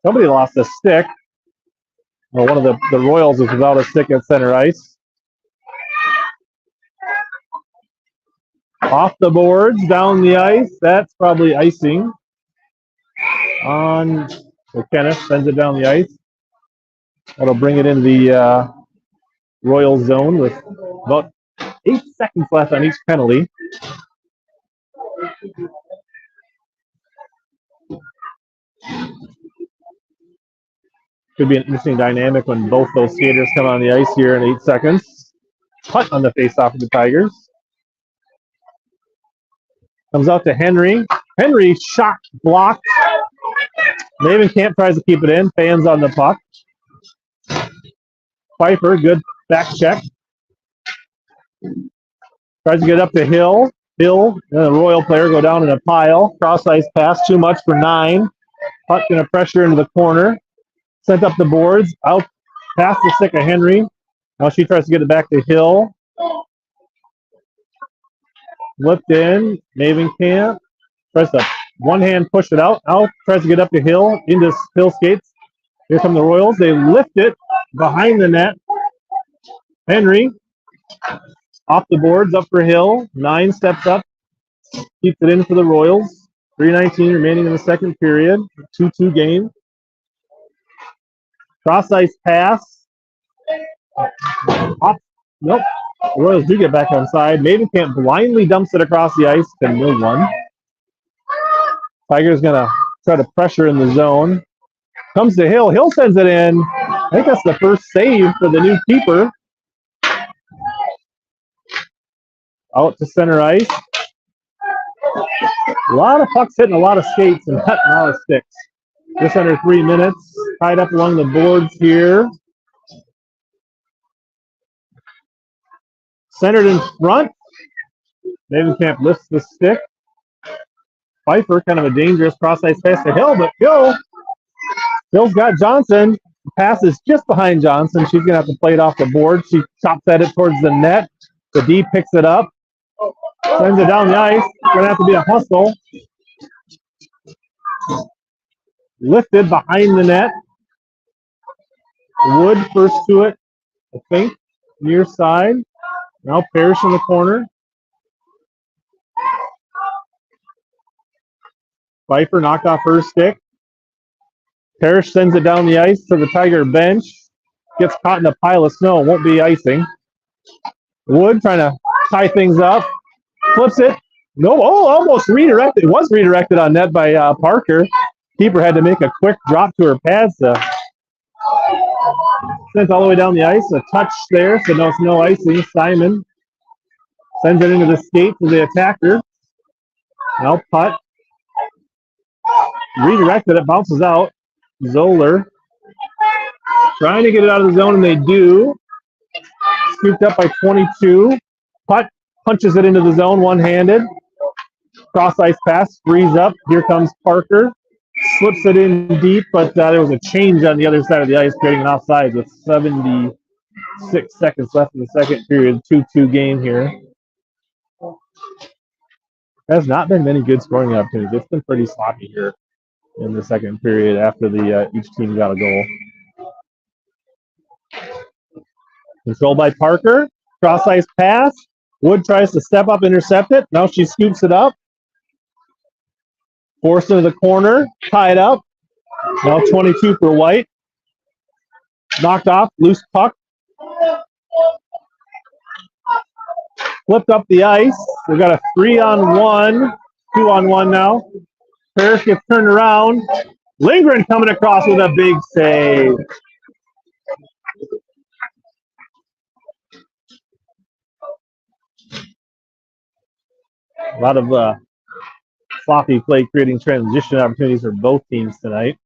[SPEAKER 1] Somebody lost a stick. Well, one of the Royals is without a stick at center ice. Off the boards, down the ice. That's probably icing on Kenneth. Sends it down the ice. That'll bring it in the Royal zone with about 8 seconds left on each penalty. Could be an interesting dynamic when both those skaters come on the ice here in 8 seconds. Putt on the face-off of the Tigers. Comes out to Henry. Henry shot blocked. Maven Camp tries to keep it in. Fans on the puck. Pfeiffer, good back check. Tries to get up to Hill. Hill, the Royal player, go down in a pile. Cross ice pass, too much for 9. Putt going to pressure into the corner. Sent up the boards. Out past the stick of Henry. Now she tries to get it back to Hill. Flipped in. Maven Camp. Tries to one-hand push it out. Out. Tries to get up to Hill. Into Hill skates. Here come the Royals. They lift it behind the net. Henry. Off the boards. Up for Hill. 9 steps up. Keeps it in for the Royals. 3:19 remaining in the second period. 2-2 game. Cross ice pass. Off. Nope. The Royals do get back on side. Maven Camp blindly dumps it across the ice to no one. Tiger's going to try to pressure in the zone. Comes to Hill. Hill sends it in. I think that's the first save for the new keeper. Out to center ice. A lot of pucks hitting a lot of skates and not a lot of sticks. Just under 3 minutes. Tied up along the boards here. Centered in front. Maven Camp lifts the stick. Pfeiffer, kind of a dangerous cross-ice pass to Hill, but Hill's got Johnson. The pass is just behind Johnson. She's going to have to play it off the board. She chops at it towards the net. The D picks it up. Sends it down the ice. Going to have to be a hustle. Lifted behind the net. Wood first to it, I think, near side. Now Parrish in the corner. Pfeiffer knocked off her stick. Parrish sends it down the ice to the Tiger bench. Gets caught in a pile of snow. Won't be icing. Wood trying to tie things up. Flips it. No, almost redirected. It was redirected on net by Parker. Keeper had to make a quick drop to her pads to Sent all the way down the ice. A touch there, so no, it's no icing. Simon sends it into the skates of the attacker. Now putt. Redirected, it bounces out. Zoller trying to get it out of the zone, and they do. Scooped up by 22. Putt punches it into the zone one-handed. Cross ice pass, frees up. Here comes Parker. Slips it in deep, but there was a change on the other side of the ice, creating an offside with 76 seconds left in the second period. 2-2 game here. Has not been many good scoring opportunities. It's been pretty sloppy here in the second period after the each team got a goal. Controlled by Parker. Cross ice pass. Wood tries to step up, intercept it. Now she scoops it up. Forced into the corner. Tied up. Now 22 for White. Knocked off. Loose puck. Flipped up the ice. We've got a 3-on-1. 2-on-1 now. Parrish gets turned around. Lindgren coming across with a big save. A lot of sloppy play, creating transition opportunities for both teams tonight.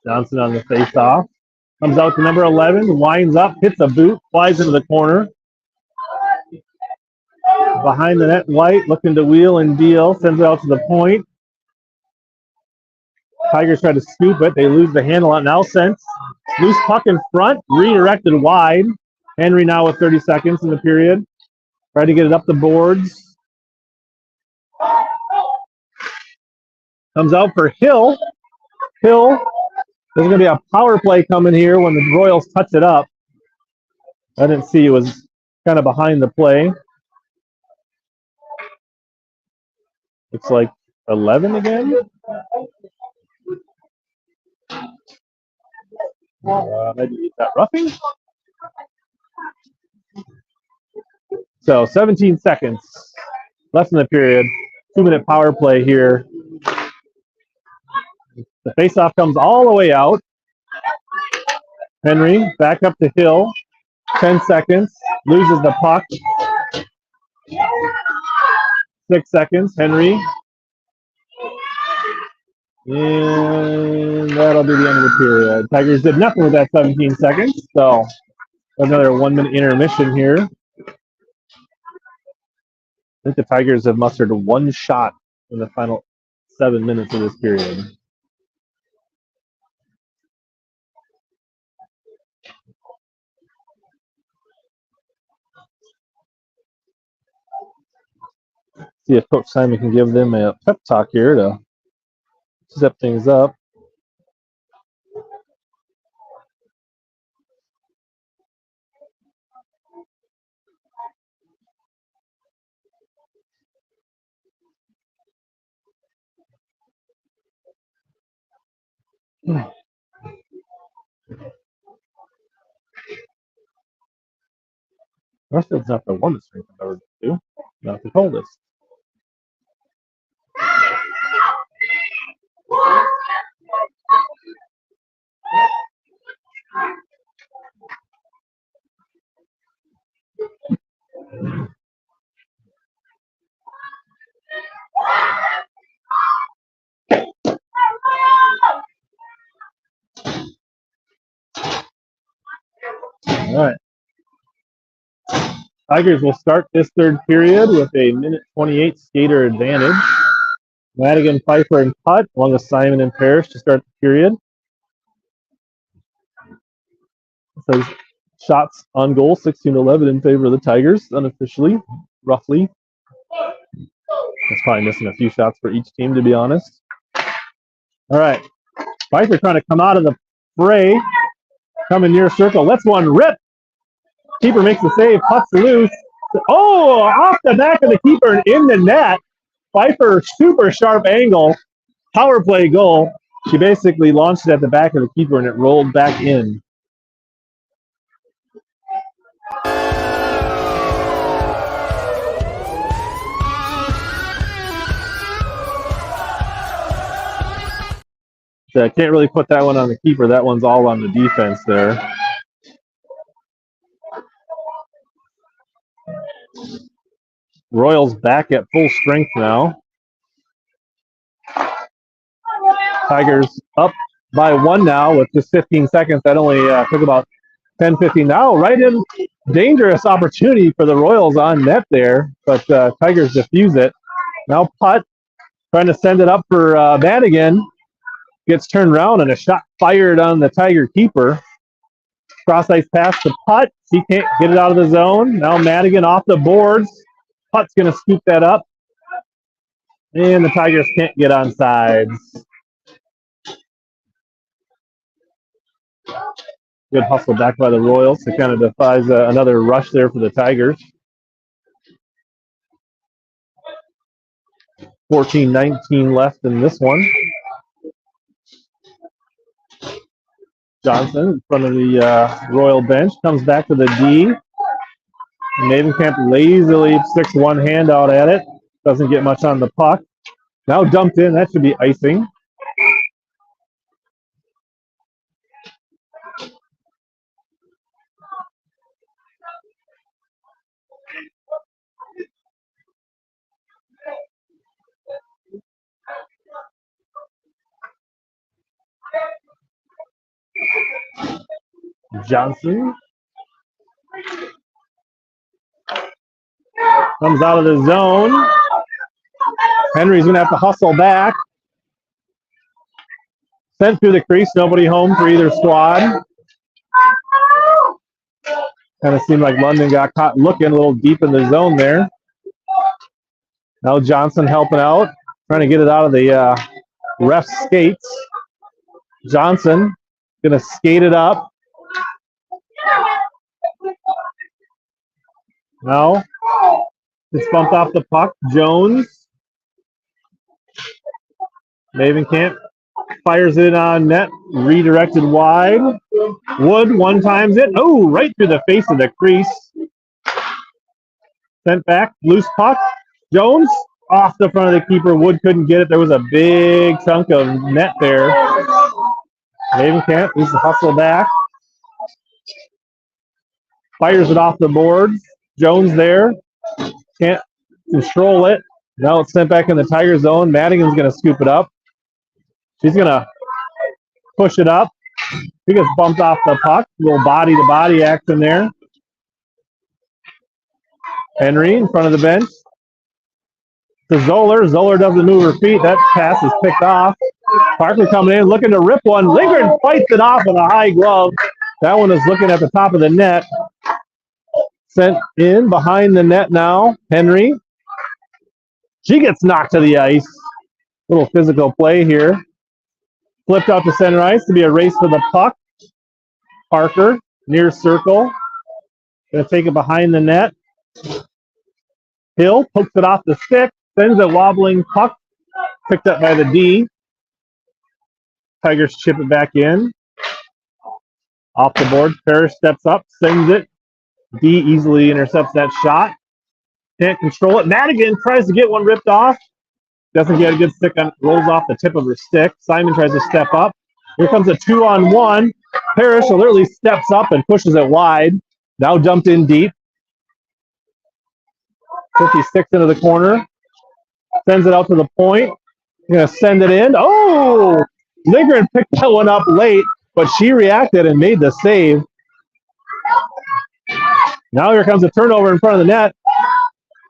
[SPEAKER 1] Johnson on the face-off. Comes out to number 11, winds up, hits a boot, flies into the corner. Behind the net, White looking to wheel and deal, sends it out to the point. Tigers try to scoop it. They lose the handle on now. Sense. Loose puck in front, redirected wide. Henry now with 30 seconds in the period. Try to get it up the boards. Comes out for Hill. Hill. There's going to be a power play coming here when the Royals touch it up. I didn't see, it was kind of behind the play. Looks like 11 again. Maybe that roughing. So 17 seconds left in the period. 2-minute power play here. The faceoff comes all the way out. Henry back up to Hill. 10 seconds. Loses the puck. 6 seconds. Henry. And that'll be the end of the period. Tigers did nothing with that 17 seconds. So another 1-minute intermission here. I think the Tigers have mustered one shot in the final 7 minutes of this period. See if Coach Simon can give them a pep talk here to step things up. Northfield's not the warmest drink I've ever been to, not the coldest. All right. Tigers will start this third period with a 1:28 skater advantage. Madigan, Pfeiffer, and Putt, along with Simon and Parrish to start the period. So shots on goal, 16-11 in favor of the Tigers, unofficially, roughly. That's probably missing a few shots for each team, to be honest. All right. Pfeiffer trying to come out of the fray. Coming near circle. Lets one rip. Keeper makes the save. Puts loose. Oh, off the back of the keeper and in the net. Pfeiffer, super sharp angle. Power play goal. She basically launched it at the back of the keeper and it rolled back in. can't really put that one on the keeper. That one's all on the defense there. Royals back at full strength now. Tigers up by 1 now with just 15 seconds. That only took about 10-15. Now right in dangerous opportunity for the Royals on net there, but Tigers defuse it. Now putt, trying to send it up for Madigan. Gets turned around and a shot fired on the Tiger keeper. Cross ice pass to putt. He can't get it out of the zone. Now Madigan off the boards. Putt's going to scoop that up. And the Tigers can't get on sides. Good hustle back by the Royals. It kind of defies another rush there for the Tigers. 14-19 left in this one. Johnson in front of the Royal bench. Comes back to the D. Mavenkamp lazily sticks one hand out at it. Doesn't get much on the puck. Now dumped in. That should be icing. Johnson comes out of the zone. Henry's going to have to hustle back. Sent through the crease. Nobody home for either squad. Kind of seemed like London got caught looking a little deep in the zone there. Now Johnson helping out. Trying to get it out of the ref's skates. Johnson going to skate it up. Now, it's bumped off the puck. Jones. Mavenkamp fires it on net. Redirected wide. Wood one times it. Oh, right through the face of the crease. Sent back. Loose puck. Jones off the front of the keeper. Wood couldn't get it. There was a big chunk of net there. Mavenkamp needs to hustle back. Fires it off the boards. Jones there. Can't control it. Now it's sent back in the Tiger zone. Madigan's going to scoop it up. She's going to push it up. He gets bumped off the puck. A little body-to-body action there. Henry in front of the bench. To Zoller. Zoller doesn't move her feet. That pass is picked off. Parker coming in, looking to rip one. Lindgren fights it off with a high glove. That one is looking at the top of the net. Sent in behind the net now. Henry. She gets knocked to the ice. Little physical play here. Flipped out to center ice to be a race for the puck. Parker, near circle. Going to take it behind the net. Hill pokes it off the stick. Sends a wobbling puck. Picked up by the D. Tigers chip it back in. Off the board. Parrish steps up. Sends it. D easily intercepts that shot. Can't control it. Madigan tries to get one ripped off. Doesn't get a good stick on. Rolls off the tip of her stick. Simon tries to step up. Here comes a 2-on-1. Parrish literally steps up and pushes it wide. Now dumped in deep. 56 into the corner. Sends it out to the point. Going to send it in. Oh! Lindgren picked that one up late, but she reacted and made the save. Now here comes a turnover in front of the net.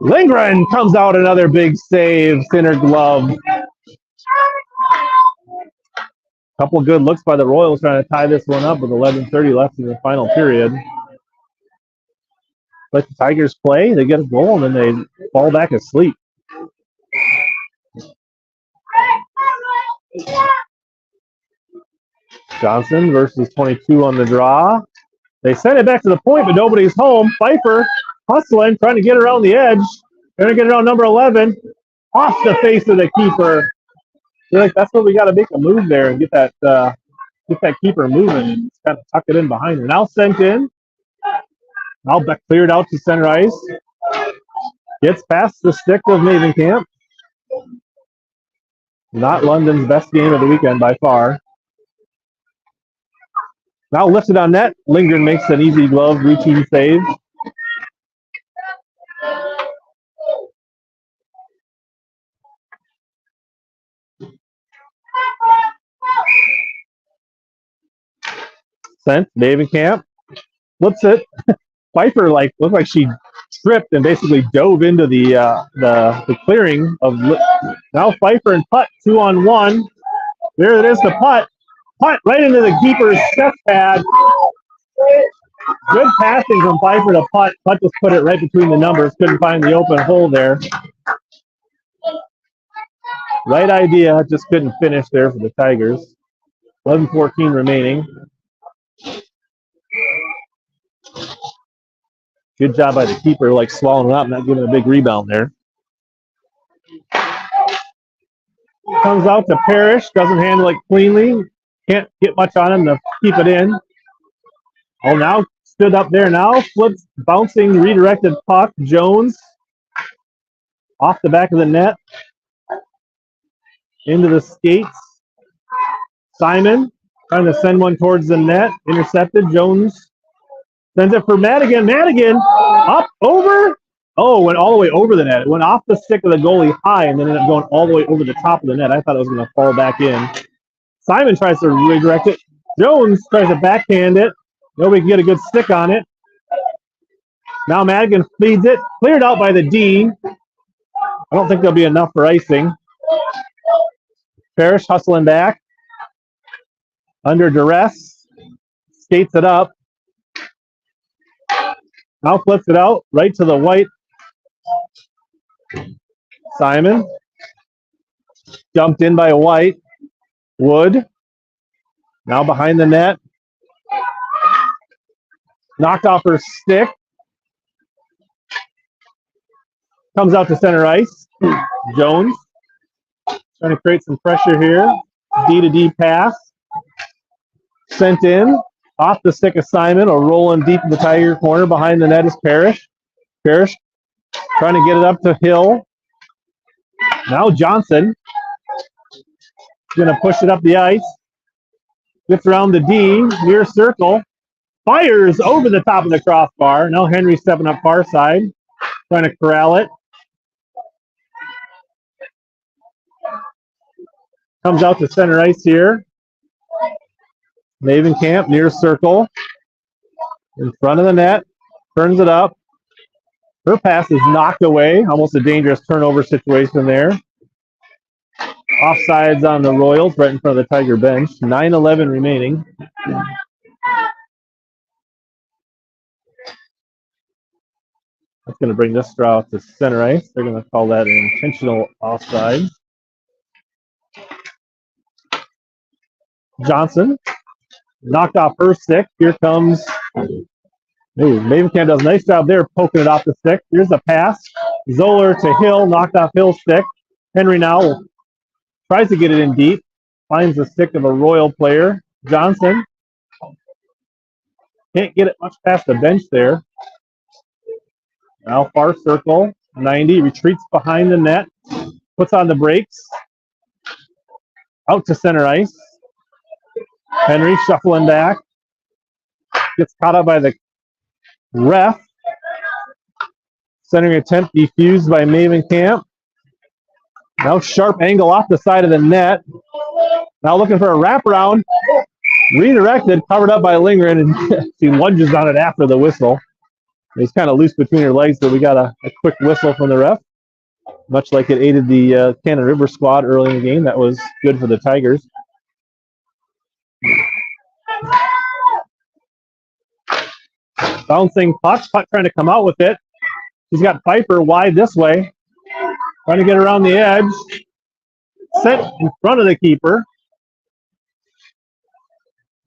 [SPEAKER 1] Lindgren comes out another big save. Center glove. Couple good looks by the Royals trying to tie this one up with 11:30 left in the final period. Let the Tigers play. They get a goal and then they fall back asleep. Johnson versus 22 on the draw. They send it back to the point, but nobody's home. Pfeiffer hustling, trying to get around the edge. They're going to get around number 11. Off the face of the keeper. Feel like that's what we got to make a move there and get that keeper moving and kind of tuck it in behind her. Now sent in. Now back cleared out to center ice. Gets past the stick of Mavenkamp. Not London's best game of the weekend by far. Now lifted on net. Lindgren makes an easy glove reaching save. Sent. Mavenkamp flips it. Pfeiffer looked like she tripped and basically dove into the clearing of. Now Pfeiffer and putt 2-on-1. There it is, the putt. Putt right into the keeper's chest pad. Good passing from Pfeiffer to putt. Putt just put it right between the numbers. Couldn't find the open hole there. Right idea, just couldn't finish there for the Tigers. 11:14 remaining. Good job by the keeper, swallowing it up, not giving a big rebound there. Comes out to Parrish, doesn't handle it cleanly. Can't get much on him to keep it in. Oh, now stood up there now. Flips, bouncing, redirected puck. Jones off the back of the net. Into the skates. Simon trying to send one towards the net. Intercepted. Jones sends it for Madigan. Madigan up, over. Oh, went all the way over the net. It went off the stick of the goalie high and then ended up going all the way over the top of the net. I thought it was going to fall back in. Simon tries to redirect it. Jones tries to backhand it. Nobody can get a good stick on it. Now Madigan feeds it. Cleared out by the D. I don't think there'll be enough for icing. Parrish hustling back. Under duress. Skates it up. Now flips it out right to the white. Simon. Dumped in by White. Wood. Now behind the net. Knocked off her stick. Comes out to center ice. Jones. Trying to create some pressure here. D to D pass. Sent in. Off the stick of Simon, or rolling deep in the Tiger corner. Behind the net is Parrish. Parrish trying to get it up to Hill. Now Johnson. Going to push it up the ice. Gets around the D, near circle. Fires over the top of the crossbar. Now Henry stepping up far side. Trying to corral it. Comes out to center ice here. Mavenkamp near circle. In front of the net. Turns it up. Her pass is knocked away. Almost a dangerous turnover situation there. Offsides on the Royals, right in front of the Tiger bench. 9:11 remaining. That's going to bring this draw to center ice. They're going to call that an intentional offside. Johnson knocked off her stick. Here comes. Mavenkamp does a nice job there, poking it off the stick. Here's the pass. Zoller to Hill, knocked off Hill's stick. Henry now tries to get it in deep. Finds the stick of a Royal player. Johnson can't get it much past the bench there. Now far circle. 90 retreats behind the net. Puts on the brakes. Out to center ice. Henry shuffling back. Gets caught up by the ref. Centering attempt defused by Mavenkamp. Now sharp angle off the side of the net. Now looking for a wraparound. Redirected, covered up by Lindgren, and she lunges on it after the whistle. He's kind of loose between her legs, but we got a quick whistle from the ref. Much like it aided the Cannon River squad early in the game. That was good for the Tigers. Bouncing puck trying to come out with it. He's got Pfeiffer wide this way. Trying to get around the edge. Set in front of the keeper.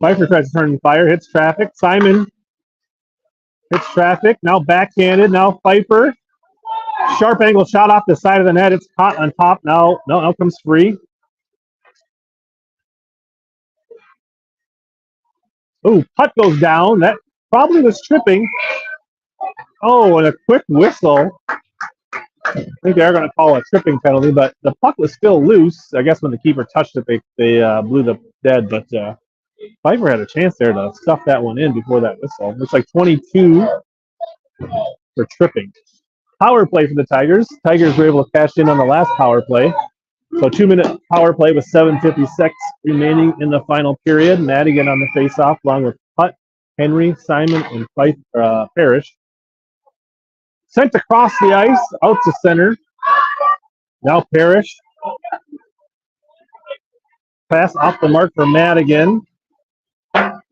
[SPEAKER 1] Pfeiffer tries to turn and fire. Hits traffic. Simon hits traffic. Now backhanded. Now Pfeiffer. Sharp angle shot off the side of the net. It's caught on top. Now comes free. Ooh, puck goes down. That probably was tripping. Oh, and a quick whistle. I think they are going to call a tripping penalty, but the puck was still loose. I guess when the keeper touched it, they blew the dead. But Piper had a chance there to stuff that one in before that whistle. Looks like 22 for tripping. Power play for the Tigers. Tigers were able to cash in on the last power play. So 2-minute power play with 7:56 remaining in the final period. Madigan on the faceoff along with Putt, Henry, Simon, and Parrish. Sent across the ice, out to center. Now Parrish. Pass off the mark for Madigan.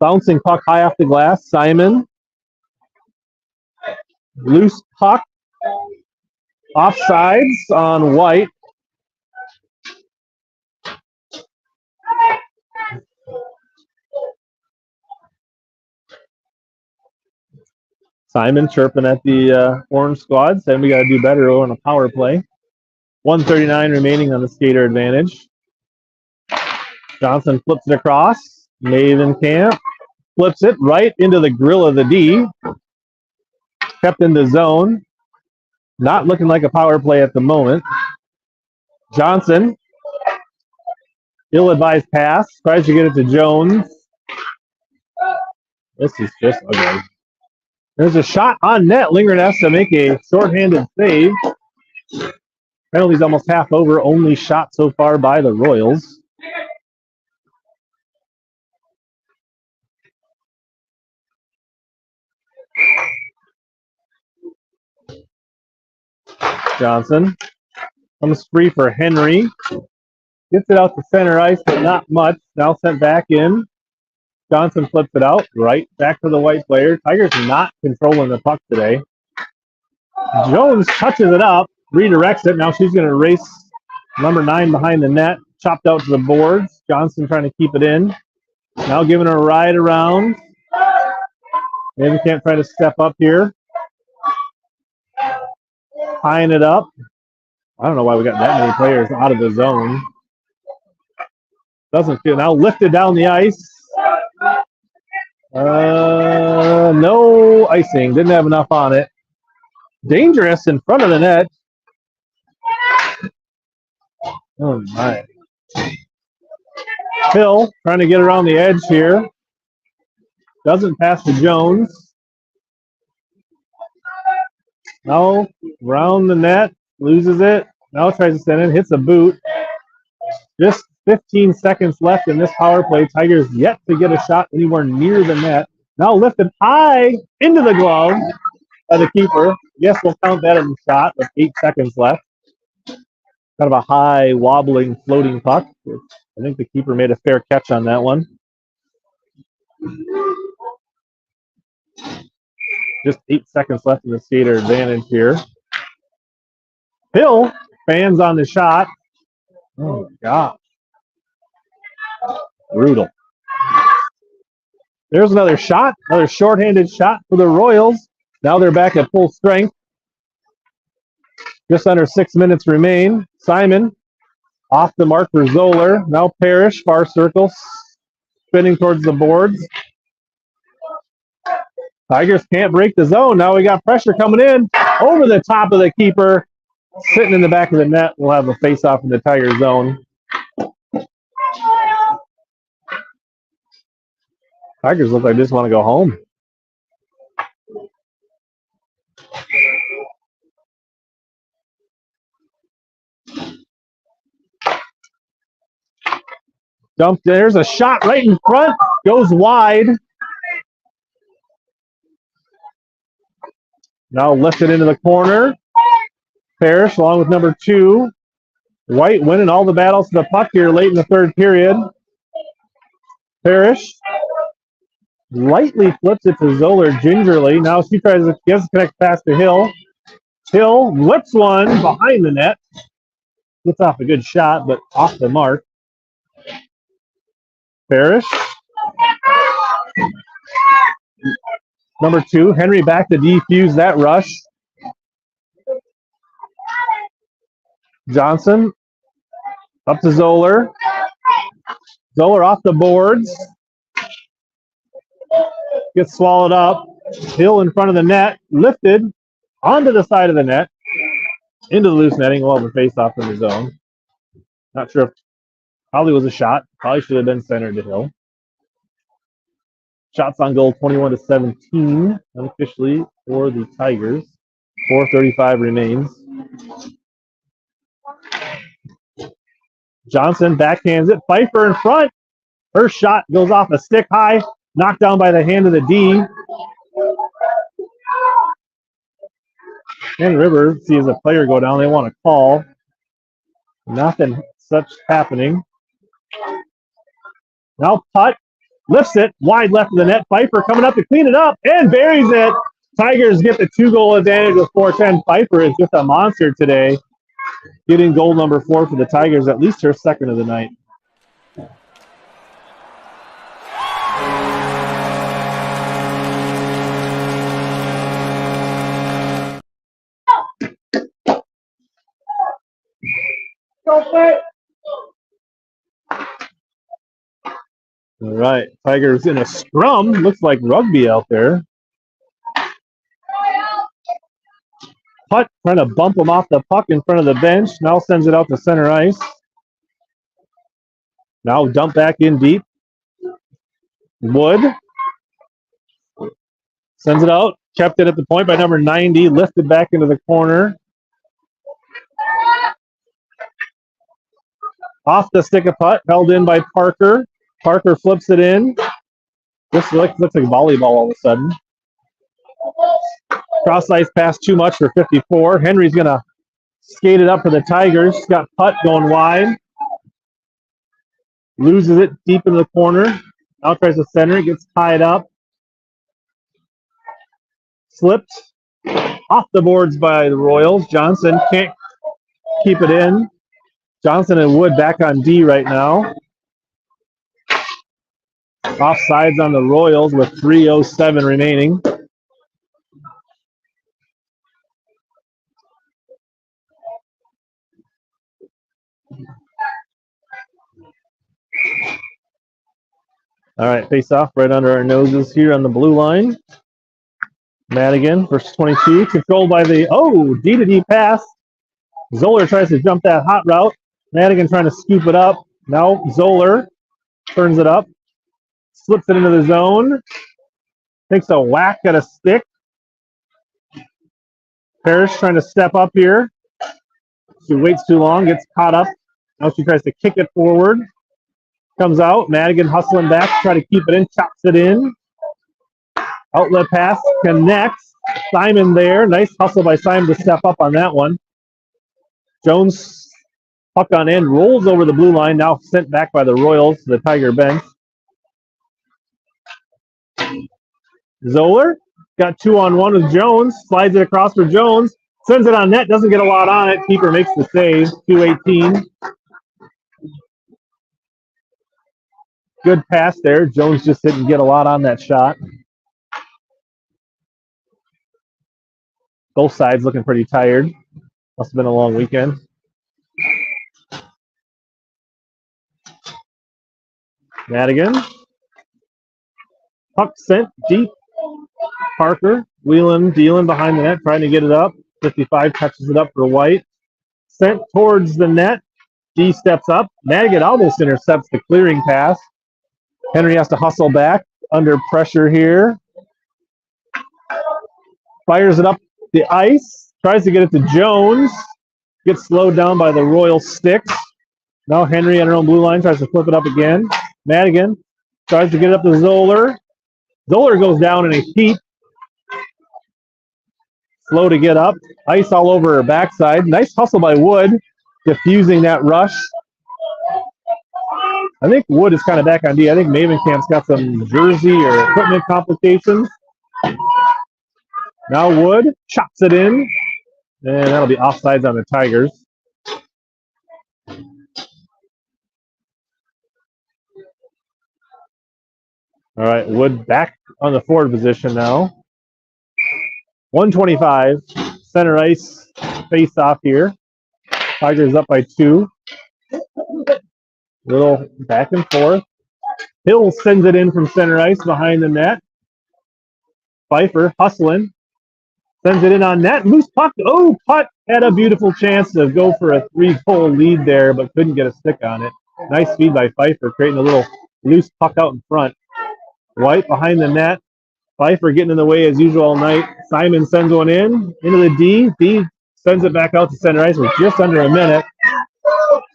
[SPEAKER 1] Bouncing puck high off the glass. Simon. Loose puck. Offsides on White. Simon chirping at the Orange squad, saying we got to do better on a power play. 1:39 remaining on the skater advantage. Johnson flips it across. Mavenkamp flips it right into the grill of the D. Kept in the zone. Not looking like a power play at the moment. Johnson. Ill-advised pass. Tries to get it to Jones. This is just ugly. There's a shot on net. Lingren has to make a shorthanded save. Penalty's almost half over. Only shot so far by the Royals. Johnson comes free for Henry. Gets it out to center ice, but not much. Now sent back in. Johnson flips it out. Right back to the White player. Tigers not controlling the puck today. Jones touches it up. Redirects it. Now she's going to race number 9 behind the net. Chopped out to the boards. Johnson trying to keep it in. Now giving her a ride around. Maybe can't try to step up here. Tying it up. I don't know why we got that many players out of the zone. Doesn't feel now lifted down the ice. No icing. Didn't have enough on it. Dangerous in front of the net. Oh my. Hill trying to get around the edge here. Doesn't pass to Jones. Now round the net. Loses it. Now tries to send it. Hits a boot. Just 15 seconds left in this power play. Tigers yet to get a shot anywhere near the net. Now lifted high into the glove by the keeper. Yes, we'll count that as a shot with 8 seconds left. Kind of a high, wobbling, floating puck. I think the keeper made a fair catch on that one. Just 8 seconds left in the skater advantage here. Hill, fans on the shot. Oh, my God. Brutal. There's another shot, another shorthanded shot for the Royals. Now they're back at full strength. Just under 6 minutes remain. Simon off the mark for Zoller. Now Parrish, far circle, spinning towards the boards. Tigers can't break the zone. Now we got pressure coming in over the top of the keeper. Sitting in the back of the net. We'll have a face-off in the Tiger zone. Tigers look like they just want to go home. Dumped. There's a shot right in front. Goes wide. Now lifted into the corner. Parrish along with number 2. White winning all the battles to the puck here late in the third period. Parrish lightly flips it to Zoller gingerly. Now she tries to connect pass to Hill. Hill whips one behind the net. Gets off a good shot, but off the mark. Parrish. Number 2, Henry back to defuse that rush. Johnson up to Zoller. Zoller off the boards. Gets swallowed up. Hill in front of the net. Lifted onto the side of the net. Into the loose netting. We'll have a face-off in the zone. Not sure if probably was a shot. Probably should have been centered to Hill. Shots on goal 21-17 unofficially for the Tigers. 4:35 remains. Johnson backhands it. Pfeiffer in front. Her shot goes off a stick high. Knocked down by the hand of the D. And River sees a player go down. They want to call. Nothing such happening. Now putt. Lifts it. Wide left of the net. Pfeiffer coming up to clean it up. And buries it. Tigers get the 2-goal advantage with 4:10. Pfeiffer is just a monster today. Getting goal number 4 for the Tigers. At least her second of the night. All right, Tigers in a scrum. Looks like rugby out there. Putt trying to bump him off the puck in front of the bench. Now sends it out to center ice. Now dump back in deep. Wood sends it out. Kept it at the point by number 90. Lifted back into the corner. Off the stick of putt. Held in by Parker. Parker flips it in. This looks like volleyball all of a sudden. Cross ice pass too much for 54. Henry's going to skate it up for the Tigers. Got putt going wide. Loses it deep into the corner. Now tries to center. It gets tied up. Slipped off the boards by the Royals. Johnson can't keep it in. Johnson and Wood back on D right now. Offsides on the Royals with 3:07 remaining. All right, face off right under our noses here on the blue line. Madigan versus 22, controlled by the, D to D pass. Zoller tries to jump that hot route. Madigan trying to scoop it up. Now Zoller turns it up. Slips it into the zone. Takes a whack at a stick. Parrish trying to step up here. She waits too long, gets caught up. Now she tries to kick it forward. Comes out. Madigan hustling back, try to keep it in, chops it in. Outlet pass connects. Simon there. Nice hustle by Simon to step up on that one. Jones, puck on end, rolls over the blue line, now sent back by the Royals to the Tiger bench. Zoller got 2-on-1 with Jones, slides it across for Jones, sends it on net, doesn't get a lot on it. Keeper makes the save, 2:18. Good pass there. Jones just didn't get a lot on that shot. Both sides looking pretty tired. Must have been a long weekend. Madigan. Puck sent deep. Parker wheeling, dealing behind the net, trying to get it up. 55 touches it up for White. Sent towards the net. D steps up. Madigan almost intercepts the clearing pass. Henry has to hustle back under pressure here. Fires it up the ice. Tries to get it to Jones. Gets slowed down by the Royal sticks. Now Henry on her own blue line tries to flip it up again. Madigan tries to get it up to Zoller. Zoller goes down in a heap. Slow to get up. Ice all over her backside. Nice hustle by Wood, diffusing that rush. I think Wood is kind of back on D. I think Mavenkamp's got some jersey or equipment complications. Now Wood chops it in, and that'll be offsides on the Tigers. All right, Wood back on the forward position now. 125, center ice face off here. Tigers up by 2. Little back and forth. Hill sends it in from center ice behind the net. Pfeiffer hustling. Sends it in on net. Loose puck. Oh, putt had a beautiful chance to go for a 3-goal lead there, but couldn't get a stick on it. Nice feed by Pfeiffer, creating a little loose puck out in front. White behind the net. Pfeiffer getting in the way as usual all night. Simon sends one in into the D. D sends it back out to center ice with just under a minute.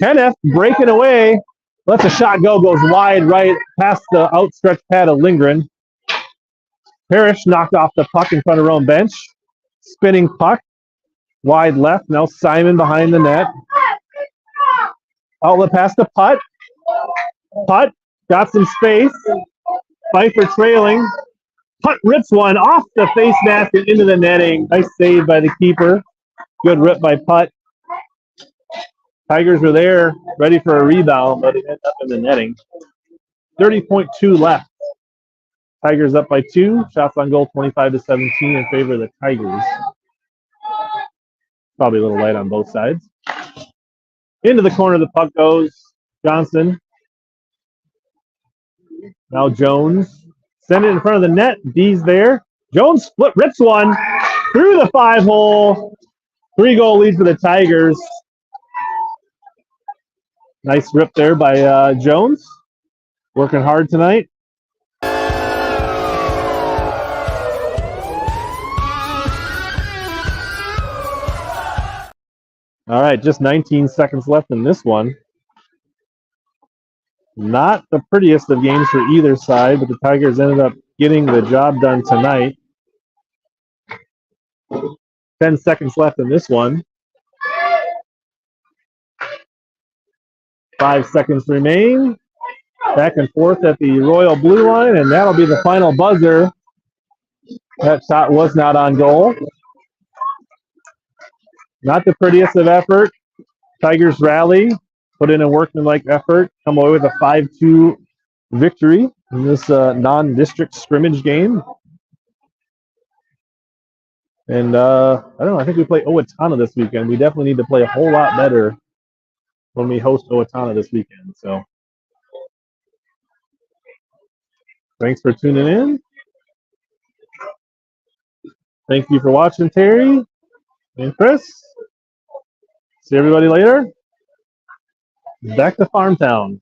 [SPEAKER 1] Kenneth breaking away. Lets a shot go. Goes wide right past the outstretched pad of Lindgren. Parrish knocked off the puck in front of her own bench. Spinning puck. Wide left. Now Simon behind the net. Outlet pass to Putt. Putt got some space. Pfeiffer trailing. Putt rips one off the face mask and into the netting. Nice save by the keeper. Good rip by Putt. Tigers were there, ready for a rebound, but it ended up in the netting. 30.2 left. Tigers up by 2. Shots on goal 25-17 in favor of the Tigers. Probably a little light on both sides. Into the corner the puck goes. Johnson. Now Jones. Send it in front of the net. D's there. Jones split rips one through the 5-hole. 3-goal lead for the Tigers. Nice rip there by Jones. Working hard tonight. All right, just 19 seconds left in this one. Not the prettiest of games for either side, but the Tigers ended up getting the job done tonight. 10 seconds left in this one. 5 seconds remain. Back and forth at the Royal Blue line, and that'll be the final buzzer. That shot was not on goal. Not the prettiest of effort. Tigers rally, put in a workmanlike effort, come away with a 5-2 victory in this non-district scrimmage game. And I don't know, I think we play Owatonna this weekend. We definitely need to play a whole lot better when we host Owatonna this weekend. So thanks for tuning in. Thank you for watching, Terry and Chris. See everybody later. Back to Farmtown.